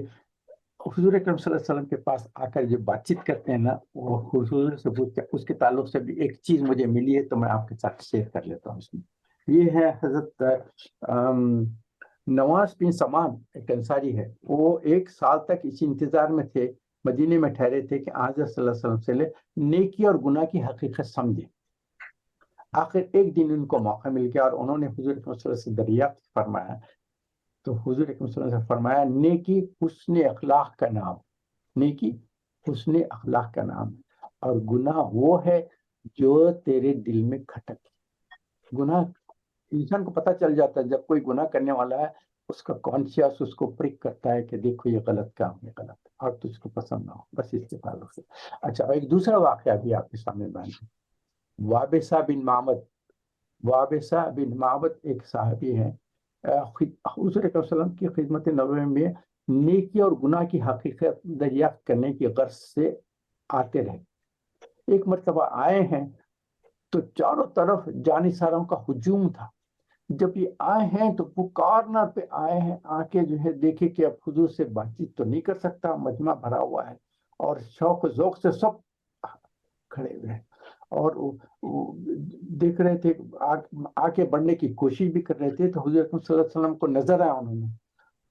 حضور اکرم صلی اللہ علیہ وسلم کے پاس آ کر جو بات چیت کرتے ہیں نا، وہ حضور سے پوچھتے ہیں، اس کے تعلق سے بھی ایک چیز مجھے ملی ہے تو میں آپ کے ساتھ شیئر کر لیتا ہوں۔ اس میں یہ ہے، حضرت نواس بن سمان ایک انصاری ہے، وہ 1 سال تک اسی انتظار میں تھے، مدینے میں ٹھہرے تھے کہ حضرت صلی اللہ علیہ وسلم سے نیکی اور گناہ کی حقیقت سمجھے۔ آخر ایک دن ان کو موقع مل گیا، اور انہوں نے حضور اکرم صلی اللہ علیہ وسلم سے دریافت فرمایا، تو حضور اکرم صلی اللہ علیہ وسلم نے فرمایا، نیکی حسن اخلاق کا نام، نیکی حسن اخلاق کا نام ہے، اور گناہ وہ ہے جو تیرے دل میں کھٹک۔ گناہ انسان کو پتہ چل جاتا ہے، جب کوئی گناہ کرنے والا ہے اس کا کانشیس اس کو پرک کرتا ہے کہ دیکھو یہ غلط کام ہے، غلط ہے، اور تجھ کو پسند نہ ہو، بس اس کے تعلق سے۔ اچھا، ایک دوسرا واقعہ بھی آپ کے سامنے بیان ہے۔ وابسہ بن معبد ایک صحابی ہیں، حضور صلی اللہ علیہ وسلم کی خدمت نبوی میں نیکی اور گناہ کی حقیقت دریافت کرنے کی غرض سے آتے رہے۔ ایک مرتبہ آئے ہیں تو چاروں طرف جانصاروں کا ہجوم تھا۔ جب یہ آئے ہیں تو پکارنا پہ آئے ہیں، آ کے جو ہے دیکھے کہ اب حضور سے بات چیت تو نہیں کر سکتا، مجمع بھرا ہوا ہے، اور شوق و ذوق سے سب کھڑے ہوئے ہیں، اور وہ دیکھ رہے تھے، آگے بڑھنے کی کوشش بھی کر رہے تھے، تو حضور اکرم صلی اللہ علیہ وسلم کو نظر آیا انہوں نے،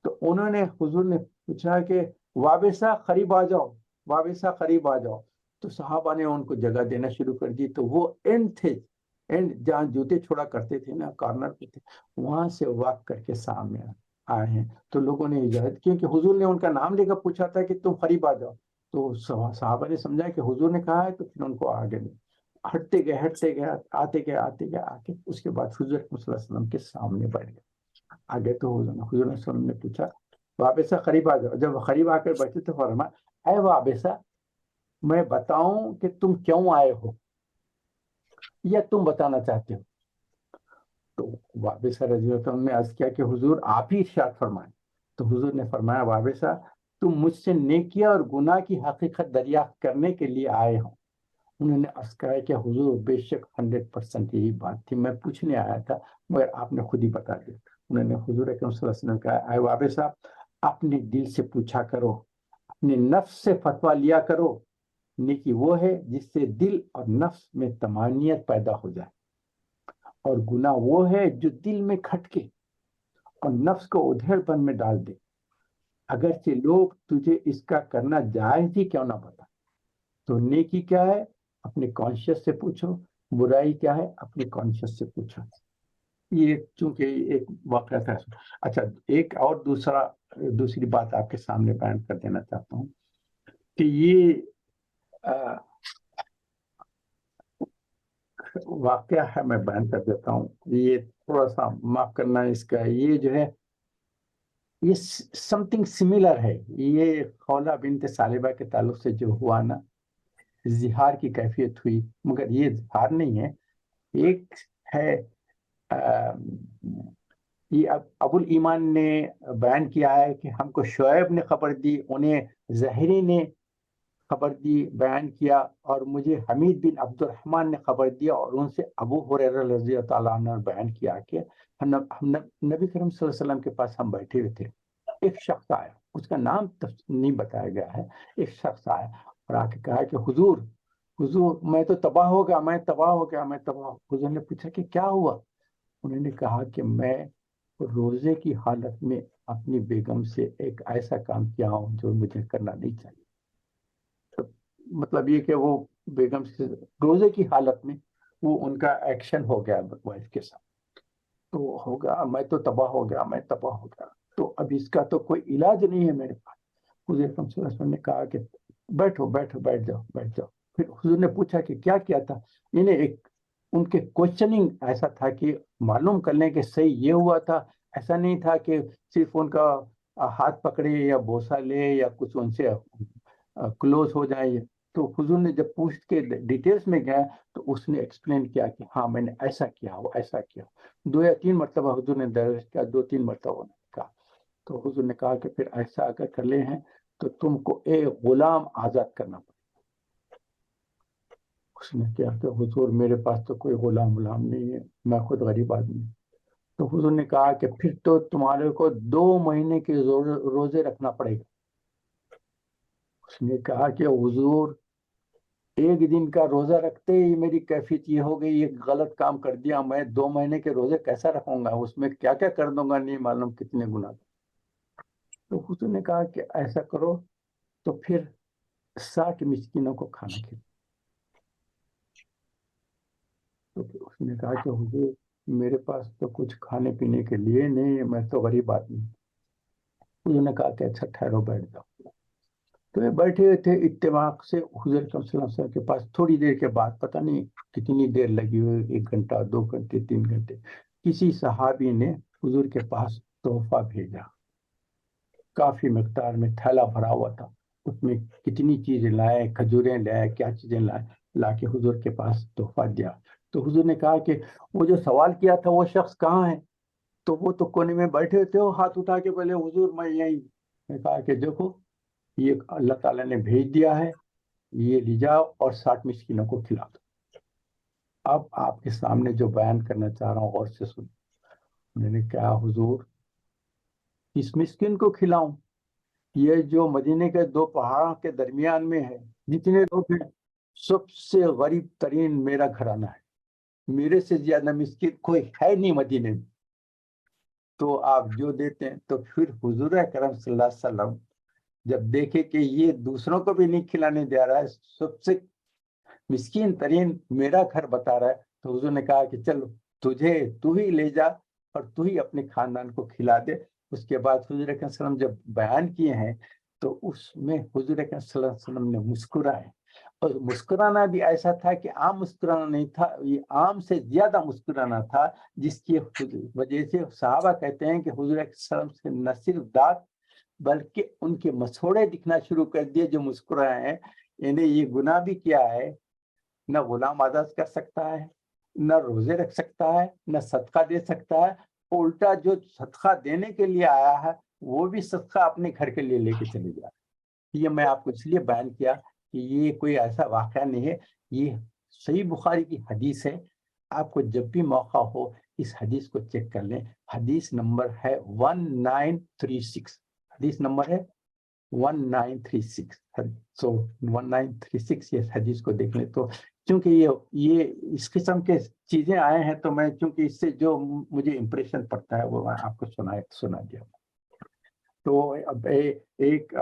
تو انہوں نے حضور نے پوچھا کہ وابسہ قریب آ جاؤ، وابسہ قریب آ جاؤ، تو صحابہ نے ان کو جگہ دینا شروع کر دی، تو وہ اینڈ تھے، اینڈ جہاں جوتے چھوڑا کرتے تھے نا، کارنر پہ تھے، وہاں سے واک کر کے سامنے آئے ہیں، تو لوگوں نے اجازت، کیونکہ حضور نے ان کا نام لے کر پوچھا تھا کہ تم قریب آ جاؤ، تو صحابہ نے سمجھا کہ حضور نے کہا ہے، تو پھر ان کو آگے نہیں، ہٹتے گئے آتے گئے آ کے اس کے بعد حضور صلی اللہ علیہ وسلم کے سامنے بیٹھ گئے آگے، تو حضور صلی اللہ علیہ وسلم نے پوچھا وابسہ قریب آ جاؤ، جب قریب آ کر بیٹھے تو فرمایا اے وابسہ، میں بتاؤں کہ تم کیوں آئے ہو یا تم بتانا چاہتے ہو؟ تو وابسہ رضی اللہ عنہ نے عرض کیا کہ حضور آپ ہی ارشاد فرمائیں، تو حضور نے فرمایا وابسہ، تم مجھ سے نیکیاں اور گناہ کی حقیقت دریافت کرنے کے لیے آئے ہو۔ انہوں نے عرض کہا کہ حضور بے شک 100% یہی بات تھی، میں پوچھنے آیا تھا مگر آپ نے خود ہی بتا دیا۔ انہوں نے حضور اکرم صلی اللہ علیہ وسلم نے کہا اے وابسہ، اپنے دل سے پوچھا کرو، اپنے نفس سے فتویٰ لیا کرو، نیکی وہ ہے جس سے دل اور نفس میں طمانینت پیدا ہو جائے، اور گناہ وہ ہے جو دل میں کھٹکے اور نفس کو ادھیڑ پن میں ڈال دے، اگرچہ لوگ تجھے اس کا کرنا جائز ہی کیوں نہ پتا۔ تو نیکی کیا ہے اپنے کانشیس سے پوچھو، برائی کیا ہے اپنے کانشیس سے پوچھو۔ یہ چونکہ ایک واقعہ تھا۔ اچھا، ایک اور دوسری بات آپ کے سامنے بیان کر دینا چاہتا ہوں کہ یہ واقعہ ہے، میں بیان کر دیتا ہوں، یہ تھوڑا سا معاف کرنا اس کا، یہ جو ہے یہ سم تھنگ سملر ہے، یہ خولہ بنت ثعلبہ کے تعلق سے جو ہوا نا، زہار کی کیفیت ہوئی، مگر یہ زہار نہیں ہے، ایک ہے یہ ابو الایمان نے بیان کیا ہے کہ ہم کو شعیب نے خبر دی، انہیں زہری نے خبر دی، بیان کیا، اور مجھے حمید بن عبد الرحمن نے خبر دیا، اور ان سے ابو ہریرہ رضی اللہ تعالیٰ عنہ نے بیان کیا کہ ہم نبی کریم صلی اللہ علیہ وسلم کے پاس ہم بیٹھے ہوئے تھے، ایک شخص آیا، اس کا نام نہیں بتایا گیا ہے، ایک شخص آیا اور آ کے کہا کہ حضور میں تو تباہ ہو گیا، میں تباہ ہو گیا، میں تباہ۔ حضور نے پوچھا کہ کیا ہوا؟ انہوں نے کہا کہ میں روزے کی حالت میں اپنی بیگم سے ایک ایسا کام کیا ہوں جو مجھے کرنا نہیں چاہیے۔ مطلب یہ کہ وہ بیگم سے روزے کی حالت میں وہ ان کا ایکشن ہو گیا وائف کے ساتھ، تو ہوگا میں تو تباہ ہو گیا، میں تباہ ہو گیا، تو اب اس کا تو کوئی علاج نہیں ہے میرے پاس۔ حضور اکرم صلی اللہ علیہ وسلم نے کہا کہ بیٹھ جاؤ۔ پھر حضور نے پوچھا کہ کیا کیا تھا؟ انہیں ایک ان کے کوشچننگ ایسا تھا کہ معلوم کر لیں کہ صحیح یہ ہوا تھا، ایسا نہیں تھا کہ صرف ان کا ہاتھ پکڑے یا بوسہ لے یا کچھ ان سے کلوز ہو جائے۔ تو حضور نے جب پوچھ کے ڈیٹیلز میں گیا تو اس نے ایکسپلین کیا کہ ہاں میں نے ایسا کیا، وہ ایسا کیا، 2 یا 3 مرتبہ حضور نے درج کیا، 2-3 مرتبہ نے کہا، تو حضور نے کہا کہ پھر ایسا اگر کر لے ہیں تو تم کو ایک غلام آزاد کرنا پڑے۔ اس نے کیا کہ حضور میرے پاس تو کوئی غلام نہیں ہے، میں خود غریب آدمی ہوں۔ تو حضور نے کہا کہ پھر تو تمہارے کو 2 مہینے کے روزے رکھنا پڑے گا۔ اس نے کہا کہ حضور ایک دن کا روزہ رکھتے ہی میری کیفیت یہ ہو گئی، یہ غلط کام کر دیا، میں 2 مہینے کے روزے کیسا رکھوں گا، اس میں کیا کیا کر دوں گا نہیں معلوم کتنے گناہ۔ تو حضور نے کہا کہ ایسا کرو تو پھر 60 مسکینوں کو کھانا کھلاؤ۔ تو پھر اس نے کہا کہ حضور میرے پاس تو کچھ کھانے پینے کے لیے نہیں ہے، میں تو غریب آدمی ہوں۔ حضور نے کہا کہ اچھا ٹھہرو، بیٹھ جاؤ۔ تو یہ بیٹھے ہوئے تھے، اتفاق سے حضور صلی اللہ علیہ وسلم کے پاس تھوڑی دیر کے بعد، پتہ نہیں کتنی دیر لگی ہوئی، 1 گھنٹہ 2 گھنٹے 3 گھنٹے، کسی صحابی نے حضور کے پاس تحفہ بھیجا، کافی مقدار میں تھیلا بھرا ہوا تھا، اس میں کتنی چیزیں لائے، کھجوریں لائے، کیا چیزیں لائے، لا کے حضور کے پاس تحفہ دیا۔ تو حضور نے کہا کہ وہ جو سوال کیا تھا وہ شخص کہاں ہے؟ تو وہ تو کونے میں بیٹھے تھے، وہ ہاتھ اٹھا کے بولے حضور میں یہیں۔ میں کہا کہ دیکھو یہ اللہ تعالیٰ نے بھیج دیا ہے، یہ لے جاؤ اور 60 مسکینوں کو کھلا دو۔ اب آپ کے سامنے جو بیان کرنا چاہ رہا ہوں غور سے سنیں۔ میں نے کہا حضور اس مسکین کو کھلاؤں؟ یہ جو مدینے کے 2 پہاڑوں کے درمیان میں ہے، جتنے لوگ ہیں سب سے غریب ترین میرا گھرانہ ہے، میرے سے زیادہ مسکین کوئی ہے نہیں مدینے میں، تو آپ جو دیتے ہیں۔ تو پھر حضور اکرم صلی اللہ علیہ وسلم جب دیکھے کہ یہ دوسروں کو بھی نہیں کھلانے دے رہا ہے، سب سے مسکین ترین میرا گھر بتا رہا ہے، تو حضور نے کہا کہ چلو تو ہی لے جا اور تو ہی اپنے خاندان کو کھلا دے۔ اس کے بعد حضور اکرم صلی اللہ علیہ وسلم جب بیان کیے ہیں تو اس میں حضور اکرم صلی اللہ علیہ وسلم نے مسکرائے، اور مسکرانا بھی ایسا تھا کہ عام مسکرانا نہیں تھا، یہ عام سے زیادہ مسکرانا تھا، جس کی وجہ سے صحابہ کہتے ہیں کہ حضور اکرم صلی اللہ علیہ وسلم سے نہ صرف دانت بلکہ ان کے مسوڑے دکھنا شروع کر دیے جو مسکرائے ہیں، یعنی یہ گناہ بھی کیا ہے، نہ غلام آزاد کر سکتا ہے، نہ روزے رکھ سکتا ہے، نہ صدقہ دے سکتا ہے، الٹا جو صدقہ دینے کے لیے آیا ہے وہ بھی صدقہ اپنے گھر کے لیے لے کے چلے جا رہا ہے۔ یہ میں آپ کو اس لیے بیان کیا کہ یہ کوئی ایسا واقعہ نہیں ہے، یہ صحیح بخاری کی حدیث ہے۔ آپ کو جب بھی موقع ہو اس حدیث کو چیک کر لیں، حدیث نمبر ہے 1936، حدیث نمبر ہے 1936، سو 1936 یہ حدیث کو دیکھ لیں۔ تو چونکہ یہ اس قسم کے چیزیں آئے ہیں تو میں چونکہ اس سے جو مجھے امپریشن پڑتا ہے وہ میں آپ کو سنا دیا۔ تو اب ایک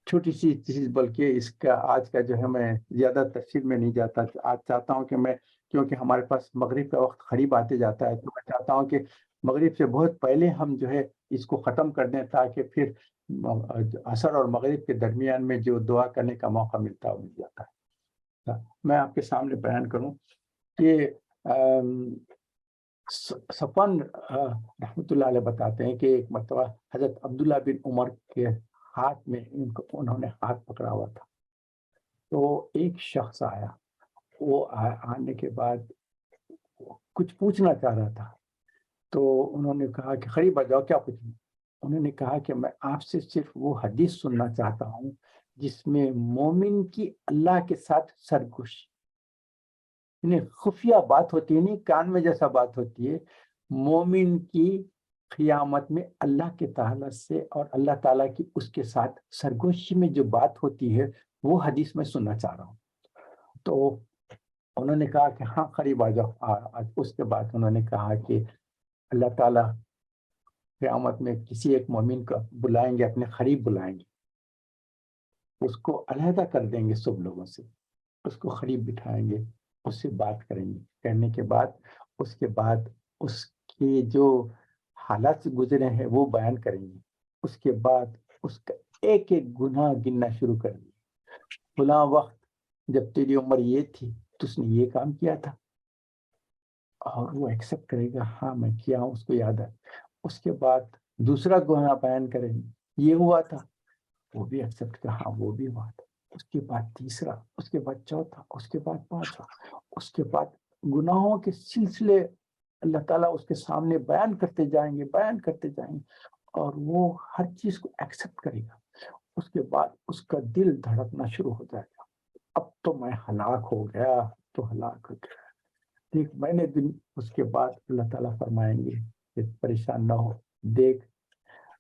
چھوٹی سی چیز، بلکہ اس کا آج کا جو ہے میں زیادہ تفصیل میں نہیں جاتا، آج چاہتا ہوں کہ میں، کیونکہ ہمارے پاس مغرب کا وقت قریب آتے جاتا ہے، تو میں چاہتا ہوں کہ مغرب سے بہت پہلے ہم جو ہے اس کو ختم کر دیں، تاکہ پھر عصر اور مغرب کے درمیان میں جو دعا کرنے کا موقع ملتا ہے وہ مل جاتا ہے۔ میں آپ کے سامنے بیان کروں کہ صفوان رحمۃ اللہ علیہ بتاتے ہیں کہ ایک مرتبہ حضرت عبداللہ بن عمر کے ہاتھ میں انہوں نے ہاتھ پکڑا ہوا تھا، تو ایک شخص آیا، وہ آنے کے بعد کچھ پوچھنا چاہ رہا تھا، تو انہوں نے کہا کہ قریب آ جاؤ، کیا پوچھنا؟ انہوں نے کہا کہ میں آپ سے صرف وہ حدیث سننا چاہتا ہوں جس میں مومن کی اللہ کے ساتھ سرگوشی، یعنی خفیہ بات ہوتی ہے، نہیں کان میں جیسا بات ہوتی ہے، مومن کی قیامت میں اللہ کے تعالیٰ سے اور اللہ تعالیٰ کی اس کے ساتھ سرگوشی میں جو بات ہوتی ہے وہ حدیث میں سننا چاہ رہا ہوں۔ تو انہوں نے کہا کہ ہاں قریب آ جاؤ۔ اس کے بعد انہوں نے کہا کہ اللہ تعالیٰ قیامت میں کسی ایک مومن کو بلائیں گے، اپنے قریب بلائیں گے، اس کو علیحدہ کر دیں گے سب لوگوں سے، اس کو قریب بٹھائیں گے، اس سے بات کریں گے، کرنے کے بعد اس کے بعد اس کی جو حالات سے گزرے ہیں وہ بیان کریں گے، اس کے بعد اس کا ایک ایک گناہ گننا شروع کر دیں، فلاں وقت جب تیری عمر یہ تھی تو اس نے یہ کام کیا تھا، اور وہ ایکسپٹ کرے گا ہاں میں کیا ہوں، اس کو یاد ہے۔ اس کے بعد دوسرا گناہ بیان کریں گے، یہ ہوا تھا، وہ بھی ایکسپٹ کر ہاں وہ بھی ہوا تھا۔ اس کے بعد تیسرا، اس کے بعد چوتھا، اس کے بعد پانچواں، اس کے بعد گناہوں کے سلسلے اللہ تعالیٰ اس کے سامنے بیان کرتے جائیں گے، بیان کرتے جائیں گے، اور وہ ہر چیز کو ایکسپٹ کرے گا۔ اس کے بعد اس کا دل دھڑکنا شروع ہو جائے گا، اب تو میں ہلاک ہو گیا، تو ہلاک ہو گیا۔ دیکھ میں نے اس کے بعد اللہ تعالیٰ فرمائیں گے کہ پریشان نہ ہو، دیکھ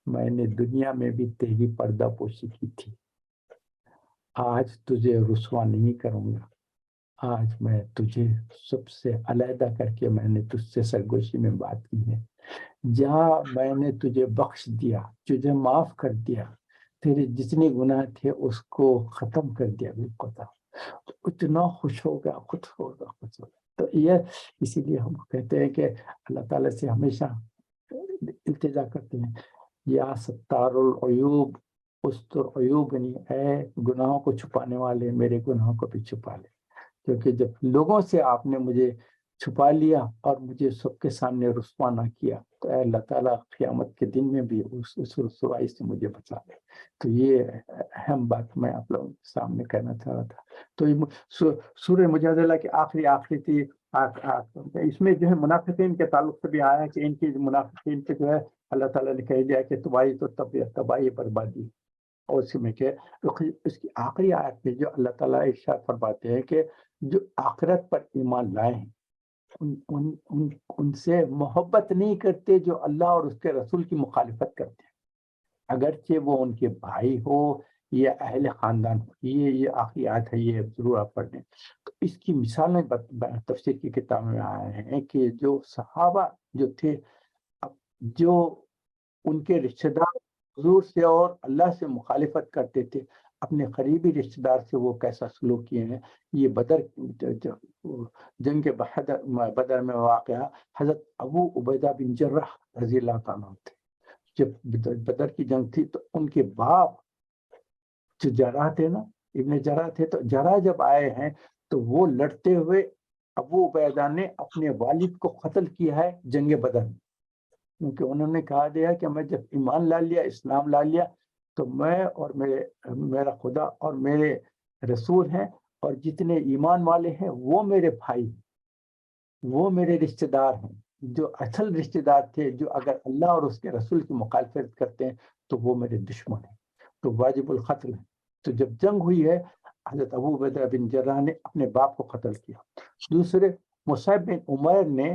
میں نے دنیا میں بھی تیری پردہ پوشی کی تھی، آج تجھے رسوا نہیں کروں گا، آج میں تجھے سب سے علیحدہ کر کے میں نے تجھ سے سرگوشی میں بات کی ہے، جہاں میں نے تجھے بخش دیا، تجھے معاف کر دیا، تیرے جتنے گناہ تھے اس کو ختم کر دیا بالکل، تو اتنا خوش ہوگا، خوش ہوگا، خوش ہوگا۔ تو یہ اسی لیے ہم کہتے ہیں کہ اللہ تعالیٰ سے ہمیشہ التجا کرتے ہیں، یا ستار العیوب استر عیوب، یعنی اے گناہوں کو چھپانے والے میرے گناہوں کو بھی چھپا لے، کیونکہ جب لوگوں سے آپ نے مجھے چھپا لیا اور مجھے سب کے سامنے رسوا نہ کیا، تو اے اللہ تعالیٰ قیامت کے دن میں بھی اس رسوائی سے مجھے بچا لے۔ تو یہ اہم بات میں آپ لوگوں کے سامنے کہنا چاہ رہا تھا۔ تو یہ سورہ مجادلہ کی آخری تھی، اس میں جو ہے منافقین کے تعلق سے بھی آیا ہے کہ ان کی منافقین کے جو ہے اللہ تعالیٰ نے کہہ دیا کہ تمہاری تو تباہی بربادی، اور اسی میں کہ اس کی آخری آیت میں جو اللہ تعالیٰ ارشاد فرماتے ہیں کہ جو آخرت پر ایمان لائے ہیں ان سے محبت نہیں کرتے جو اللہ اور اس کے رسول کی مخالفت کرتے ہیں، اگرچہ وہ ان کے بھائی ہو یہ اہل خاندان، یہ آخری آیت ہے، یہ ضرور آپ پڑھ لیں۔ تو اس کی مثالیں تفسیر کی کتاب میں آئے ہیں کہ جو صحابہ جو تھے، جو ان کے رشتہ دار حضور سے اور اللہ سے مخالفت کرتے تھے، اپنے قریبی رشتہ دار سے وہ کیسا سلوک کیے ہیں۔ یہ جنگ بدر میں واقعہ حضرت ابو عبیدہ بن جرح رضی اللہ تعالیٰ تھے۔ جب بدر کی جنگ تھی تو ان کے باپ جو جرح تھے نا، ابن جرح تھے، تو جرح جب آئے ہیں تو وہ لڑتے ہوئے ابو عبیدہ نے اپنے والد کو قتل کیا ہے جنگ بدر میں، کیونکہ انہوں نے کہا دیا کہ میں جب ایمان لا لیا، اسلام لا لیا، تو میں اور میرا خدا اور میرے رسول ہیں، اور جتنے ایمان والے ہیں وہ میرے بھائی، وہ میرے رشتہ دار ہیں۔ جو اصل رشتہ دار تھے، جو اگر اللہ اور اس کے رسول کی مخالفت کرتے ہیں تو وہ میرے دشمن ہیں، تو واجب القتل ہے۔ تو جب جنگ ہوئی ہے، حضرت ابو عبیدہ بن جراح نے اپنے باپ کو قتل کیا۔ دوسرے مصعب بن عمیر نے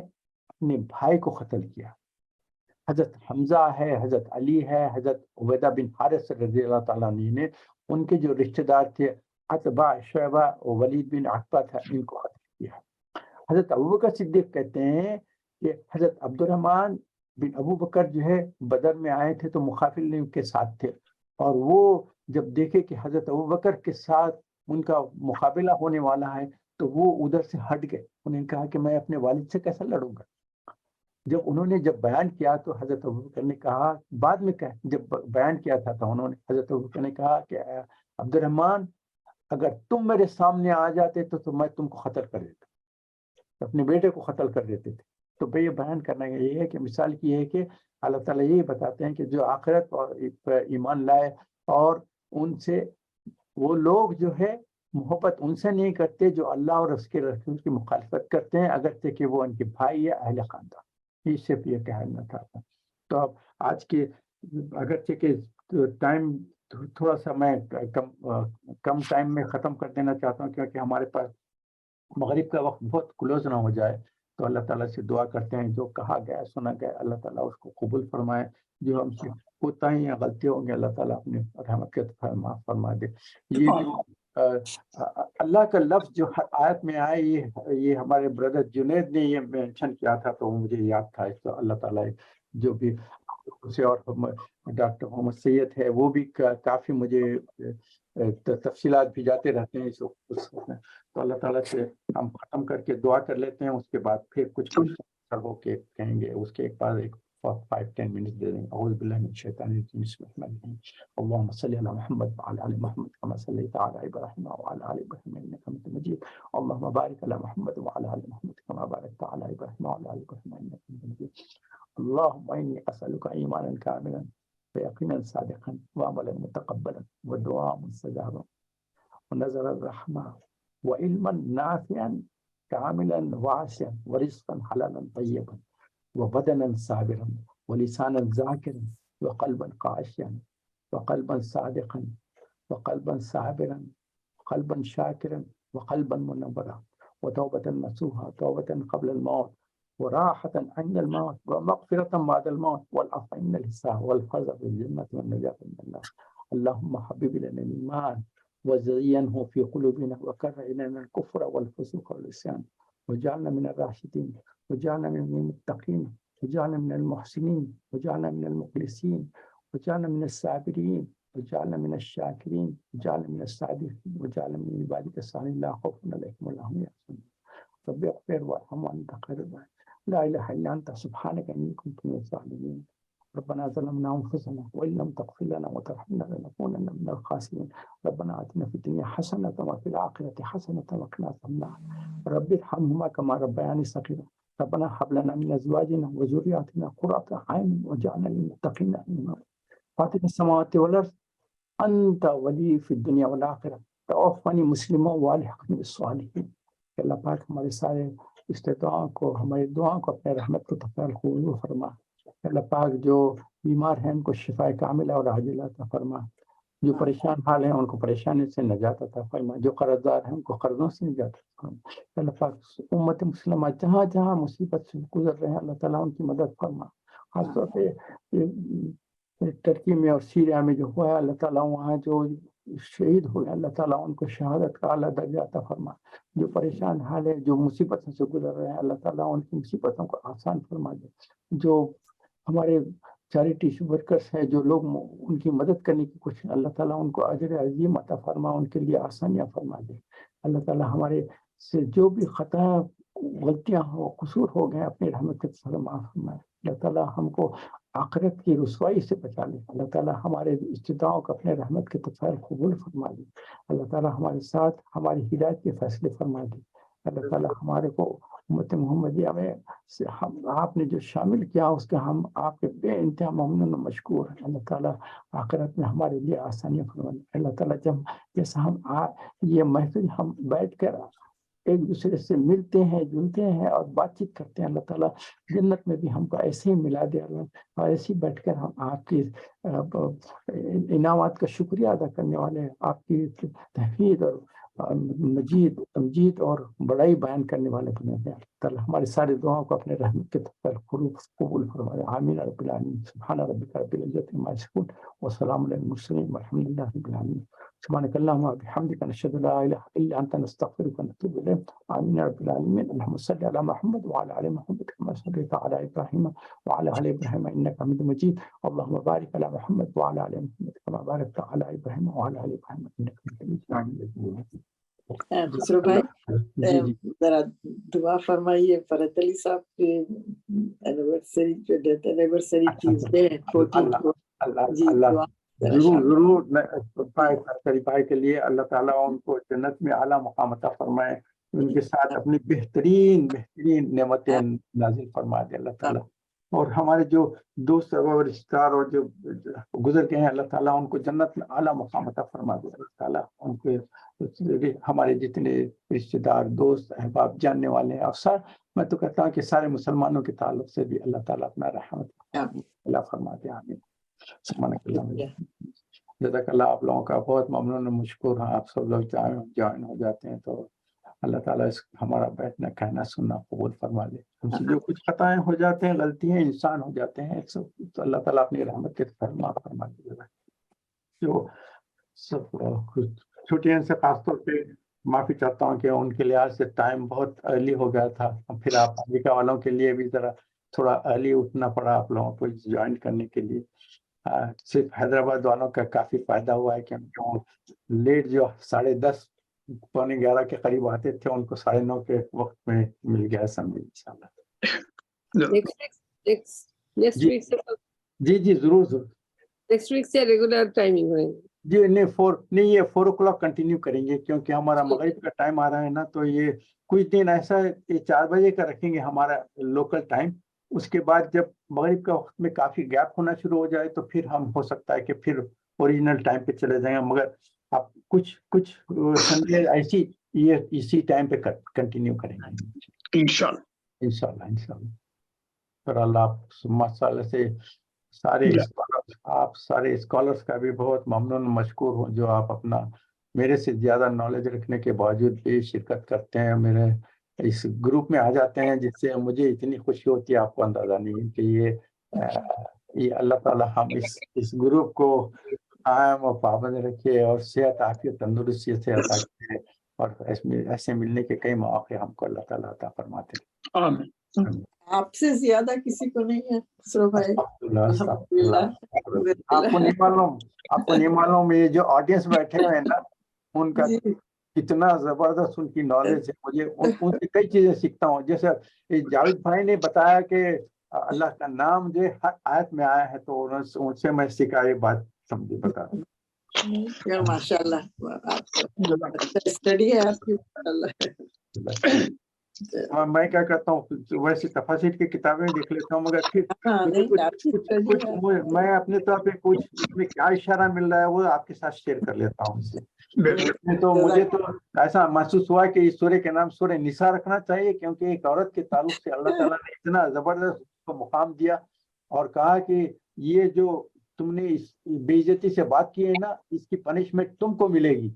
اپنے بھائی کو قتل کیا۔ حضرت حمزہ ہے، حضرت علی ہے، حضرت عبیدہ بن حارث رضی اللہ تعالیٰ عنہ نے ان کے جو رشتہ دار تھے عتبہ، شیبہ اور ولید بن عتبہ تھا، ان کو قتل کیا۔ حضرت ابوبکر صدیق کہتے ہیں کہ حضرت عبد الرحمن بن ابو بکر جو ہے بدر میں آئے تھے تو مخالفین کے ساتھ تھے، اور وہ جب دیکھے کہ حضرت ابوبکر کے ساتھ ان کا مقابلہ ہونے والا ہے تو وہ ادھر سے ہٹ گئے۔ انہوں نے کہا کہ میں اپنے والد سے کیسا لڑوں گا۔ جب بیان کیا تو حضرت ابوبکر نے کہا، بعد میں جب بیان کیا تھا تو انہوں نے حضرت ابوبکر نے کہا کہ عبد الرحمن، اگر تم میرے سامنے آ جاتے تو میں تم کو قتل کر دیتا، اپنے بیٹے کو قتل کر دیتے تھے۔ تو یہ بیان کرنا یہ ہے کہ مثال کی ہے کہ اللہ تعالیٰ یہ بتاتے ہیں کہ جو آخرت اور ایمان لائے، اور ان سے وہ لوگ جو ہے محبت ان سے نہیں کرتے جو اللہ اور اس کے رسول کی مخالفت کرتے ہیں، اگرچہ کہ وہ ان کے بھائی یا اہل خاندان۔ یہ صرف یہ کہنا تھا۔ تو اب آج کے اگرچہ کہ ٹائم تھوڑا سا میں کم ٹائم میں ختم کر دینا چاہتا ہوں، کیونکہ ہمارے پاس مغرب کا وقت بہت کلوز نہ ہو جائے، تو اللہ تعالیٰ سے دعا کرتے ہیں جو کہا گیا سنا گیا اللہ تعالیٰ اس کو قبول فرمائے، جو ہم سے کوتاہی یا غلطی ہوں گے اللہ تعالیٰ اپنے رحمت کے معاف فرما دے۔ یہ جو اللہ کا لفظ جو آیت میں آئے، یہ ہمارے بردر جنید نے یہ مینشن کیا تھا تو مجھے یاد تھا۔ اس کو اللہ تعالیٰ جو بھی اسے، اور ڈاکٹر محمد سید ہے وہ بھی کافی مجھے تفصیلات بھیجاتے رہتے ہیں تو اللہ تعالیٰ سے ہم ختم کر کے دعا کر لیتے ہیں، اس کے بعد پھر کچھ ہو کے کہیں گے، اس کے بعد ایک 5-10 منٹ دے دیں۔ اعوذ باللہ من الشیطان الرجیم، بسم اللہ الرحمن الرحیم، اللہم صلی علی محمد وعلی آل محمد کما صلیت علی ابراہیم وعلی آل ابراہیم انک حمید مجید، اللہم بارک علی محمد وعلی آل محمد کما بارکت علی ابراہیم وعلی آل ابراہیم انک حمید مجید، اللہم انی اسألک ایمانا کاملا ویقینا صادقا وعملا متقبلا ودعاء مستجابا ونظر الرحمہ وعلما نافعا كاملا واسعا ورزقا حلالا طيبا وبدنا صابرا ولسانا ذاكرا وقلبا خاشعا وقلبا صادقا وقلبا صابرا وقلبا شاكرا وقلبا منورا وتوبة نصوحا، توبة قبل الموت وراحة عند الموت ومغفرة بعد الموت والعفو عند الحساب والفوز بالجنة والنجاة من النار. اللهم حبب إلينا الإيمان وزينه في قلوبنا وكره إلينا الكفر والفسوق والعصيان وجعلنا من الراشدين وجعلنا من المتقين وجعلنا من المحسنين وجعلنا من المخلصين وجعلنا من الصابرين وجعلنا من الشاكرين وجعلنا من السعدين وجعلنا من عبادك الصالحين لا خوف عليهم ولا هم يحزنون. رب اغفر وارحم وأنت خير الراحمين. لا إله إلا أنت سبحانك إني كنت من الظالمين. ربنا ظلمنا أنفسنا وإن لم تغفر لنا وترحمنا لنكونن من الخاسرين. ربنا آتنا في الدنيا حسنة وفي الآخرة حسنة وقنا عذاب النار. رب ارحمهما كما ربياني صغيرا. ربنا هب لنا من أزواجنا وذرياتنا قرة أعين واجعلنا للمتقين إماما. فاطر السماوات والأرض أنت ولي في الدنيا والآخرة توفني مسلما والحقني بالصالحين. کہ اللہ پاک ہمارے سارے استدعاؤں کو، ہماری دعاؤں کو اپنے رحمت کو تفعیل قبول فرما۔ اللہ پاک جو بیمار ہیں ان کو شفاء کاملہ اور عاجلہ عطا فرما، جو پریشان حال ہیں ان کو پریشانی سے نجات عطا فرما، جو قرض دار ہیں ان کو قرضوں سے نجات عطا فرما۔ اللہ پاک امت مسلمہ جہاں جہاں مصیبت سے گزر رہے ہیں اللہ تعالیٰ ان کی مدد فرما۔ خاص طور پہ ترکی میں اور سیریا میں جو ہوا ہے اللہ تعالیٰ وہاں جو شہید ہو گئے اللہ تعالیٰ ان کو شہادت کا اعلیٰ درجہ عطا فرما. جو پریشان حال ہے، جو مصیبتوں سے گزر رہے ہیں، اللہ تعالیٰ ان کی مصیبتوں کو آسان فرما دے. جو ہمارے چیریٹی ورکرس ہیں، جو لوگ ان کی مدد کرنے کی کوشش، اللہ تعالیٰ ان کو اجر عظیم عطا فرما، ان کے لیے آسانیاں فرما دے. اللہ تعالیٰ ہمارے سے جو بھی خطا غلطیاں ہو، قصور ہو گئے، اپنی رحمت کے ساتھ معاف فرمائے. اللہ تعالیٰ ہم کو آخرت کی رسوائی سے بچا لے. اللہ تعالیٰ ہمارے استدعاؤں کو اپنے رحمت کے تفسیر قبول فرما دے. اللہ تعالیٰ ہمارے ساتھ ہماری ہدایت کے فیصلے فرما دے. اللہ تعالیٰ ہمارے کو امت محمدیہ میں سے آپ نے جو شامل کیا، اس کے ہم آپ کے بے انتہا ممنون و مشکور ہیں. اللہ تعالیٰ آخرت میں ہمارے لیے آسانیاں فرما دے. اللہ تعالیٰ جب جیسا ہم یہ محفل ہم بیٹھ کر ایک دوسرے سے ملتے ہیں، جلتے ہیں اور بات چیت کرتے ہیں، اللہ تعالیٰ جنت میں بھی ہم کو ایسے ہی ملا دے اور ایسے ہی بیٹھ کر ہم آپ کی انعامات کا شکریہ ادا کرنے والے ہیں، آپ کی تحمید اور مجید تمجید اور بڑائی بیان کرنے والے بنے ہیں. اللہ تعالیٰ ہمارے سارے دعاؤں کو اپنے رحمت کے طور پر قبول فرمائے. آمین رب العالمین. سبحان ربک رب العزت عما یصفون وسلام علی المرسلین والحمد للہ رب العالمین. سبحانك اللهم وبحمدك نشهد لا اله الا انت نستغفرك ونتوب اليك. امين يا رب العالمين. اللهم صل على محمد وعلى ال محمد كما صليت على ابراهيم وعلى ال ابراهيم انك حميد مجيد. اللهم بارك على محمد وعلى ال محمد كما باركت على ابراهيم وعلى ال ابراهيم انك حميد مجيد. خسرو بھائی ذرا دعا فرمائیے فرحت علی صاحب کی اینیورسری جو ڈیتھ اینیورسری ٹیوزڈے ہے 14 کو. جی دعا ضرور بھائی کے لیے اللہ تعالیٰ ان کو جنت میں اعلیٰ مقام عطا فرمائے، ان کے ساتھ اپنی بہترین نعمتیں نازل فرما دے اللہ تعالیٰ. اور ہمارے جو دوست اور رشتہ دار اور جو گزر گئے ہیں، اللہ تعالیٰ ان کو جنت میں اعلیٰ مقام عطا فرما دے اللہ تعالیٰ. ان کے ہمارے جتنے رشتہ دار، دوست، احباب، جاننے والے ہیں، اور میں تو کہتا ہوں کہ سارے مسلمانوں کے تعلق سے بھی اللہ تعالیٰ اپنا رحمت اللہ فرما دے. آمین. جزاک اللہ. آپ لوگوں کا بہت ممنون و مشکور ہوں. آپ سب لوگ جوائن ہو جاتے ہیں تو اللہ تعالیٰ ہمارا بیٹھنا کہنا سننا قبول فرما لے. ہم سے جو کچھ خطائیں ہو جاتے ہیں، غلطیاں انسان ہو جاتے ہیں، تو اللہ تعالیٰ اپنی رحمت کے فرما دے. جو سب چھٹیاں سے خاص طور پہ معافی چاہتا ہوں کہ ان کے لحاظ سے ٹائم بہت ارلی ہو گیا تھا. پھر آپ امریکہ والوں کے لیے بھی ذرا تھوڑا ارلی اٹھنا پڑا آپ لوگوں کو جوائن کرنے کے لیے. صرف حیدرآباد والوں کا کافی فائدہ ہوا ہے کہ لیٹ جو 10:30 پونے 11 کے قریب آتے تھے، ان کو 9:30 کے وقت میں مل گیا سمجھے انشاءاللہ. جی ضرور نیکسٹ ویک سے ریگولر ٹائمنگ ہوئے جی. نہیں یہ 4 o'clock کنٹینیو کریں گے، کیونکہ ہمارا مغرب کا ٹائم آ رہا ہے نا، تو یہ کچھ دن ایسا 4 بجے کا رکھیں گے ہمارا لوکل ٹائم. اس کے بعد جب مغرب کا وقت میں کافی گیپ ہونا شروع ہو جائے تو پھر ہم ہو سکتا ہے کہ پھر اوریجنل ٹائم پہ چلے جائیں گے. مگر آپ کچھ سنڈے ایسی یہ اسی ٹائم پہ کنٹینیو کریں گے انشاءاللہ. پر اللہ سے سارے اسکالرس کا بھی بہت ممنون مشکور ہوں، جو آپ اپنا میرے سے زیادہ نالج رکھنے کے باوجود بھی شرکت کرتے ہیں، میرے اس گروپ میں آ جاتے ہیں، جس سے مجھے اتنی خوشی ہوتی ہے آپ کو اندازہ نہیں کہ یہ اللہ تعالیٰ ہم اس گروپ کو قائم اور پابند رکھے اور صحت عافیت تندرستی سے عطا کرے، اور ایسے ملنے کے کئی مواقع ہم کو اللہ تعالیٰ عطا فرماتے ہیں. آمین. آپ سے زیادہ کسی کو نہیں ہے خسرو بھائی. آپ کو نہیں معلوم یہ جو آڈینس بیٹھے ہوئے ہیں نا، ان کا اتنا زبردست ان کی نالج ہے. مجھے ان سے کئی چیزیں سیکھتا ہوں. جیسے جاوید بھائی نے بتایا کہ اللہ کا نام جو ہر آیت میں آیا ہے، تو ان سے میں سیکھا یہ بات سمجھے بتا. ماشاء اللہ اسٹڈی ہے آپ کی. میں کیا کرتا ہوں، ویسے تفاسیر کی کتابیں دیکھ لیتا ہوں، مگر پھر کچھ میں اپنے طور پہ کچھ اس میں کیا اشارہ مل رہا ہے وہ آپ کے ساتھ شیئر کر لیتا ہوں. تو مجھے تو ایسا محسوس ہوا کہ اس سورہ کے نام سورہ نساء رکھنا چاہیے، کیونکہ ایک عورت کے تعلق سے اللہ تعالیٰ نے اتنا زبردست کو مقام دیا اور کہا کہ یہ جو تم نے اس بے عزتی سے بات کی ہے نا، اس کی پنشمنٹ تم کو ملے گی.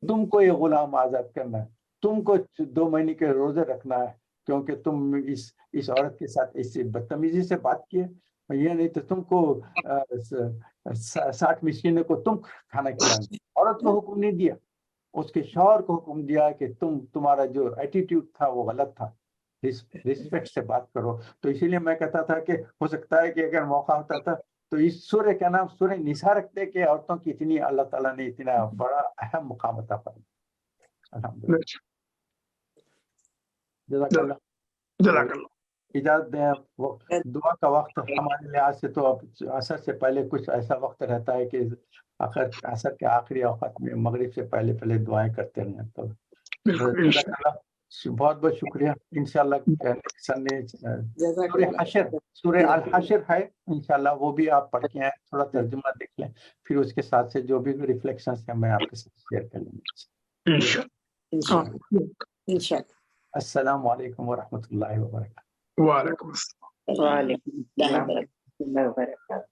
تم کو یہ غلام آزاد کرنا ہے، تم کو 2 مہینے کے روزے رکھنا ہے، کیونکہ تم اس عورت کے ساتھ اس بدتمیزی سے بات کیے. یہ نہیں تو تم کو 60 مسکینوں کو تم کھانا کھلانا. عورت کو حکم نہیں دیا, اس کے شوہر کو حکم دیا کہ تمہارا جو ایٹیٹیوڈ تھا وہ غلط تھا, رسپیکٹ سے بات کرو. تو اسی لیے میں کہتا تھا کہ ہو سکتا ہے کہ اگر موقع ہوتا تھا تو اس سورہ کا نام سورہ نساء رکھتے کہ عورتوں کی اتنی اللہ تعالیٰ نے اتنا بڑا اہم مقام عطا فرمایا. الحمدللہ. جزاک اللہ. جزاک اللہ. اجازت دیں, دعا کا وقت ہمارے لحاظ سے تو اب عصر سے پہلے کچھ ایسا وقت رہتا ہے کہ عصر کے آخری اوقات میں مغرب سے پہلے دعائیں کرتے رہیں. تو جزاک اللہ, بہت بہت شکریہ. انشاءاللہ سننے سورہ الحشر ہے انشاءاللہ, وہ بھی آپ پڑھ کے ہیں, تھوڑا ترجمہ دیکھ لیں, پھر اس کے ساتھ سے جو بھی ریفلیکشنز ہیں میں آپ کے ساتھ شیئر کر لیں گے. انشاءاللہ. السلام علیکم ورحمۃ اللہ وبرکاتہ. وعلیکم السلام. وعلیکم السلام ورحمۃ اللہ وبرکاتہ.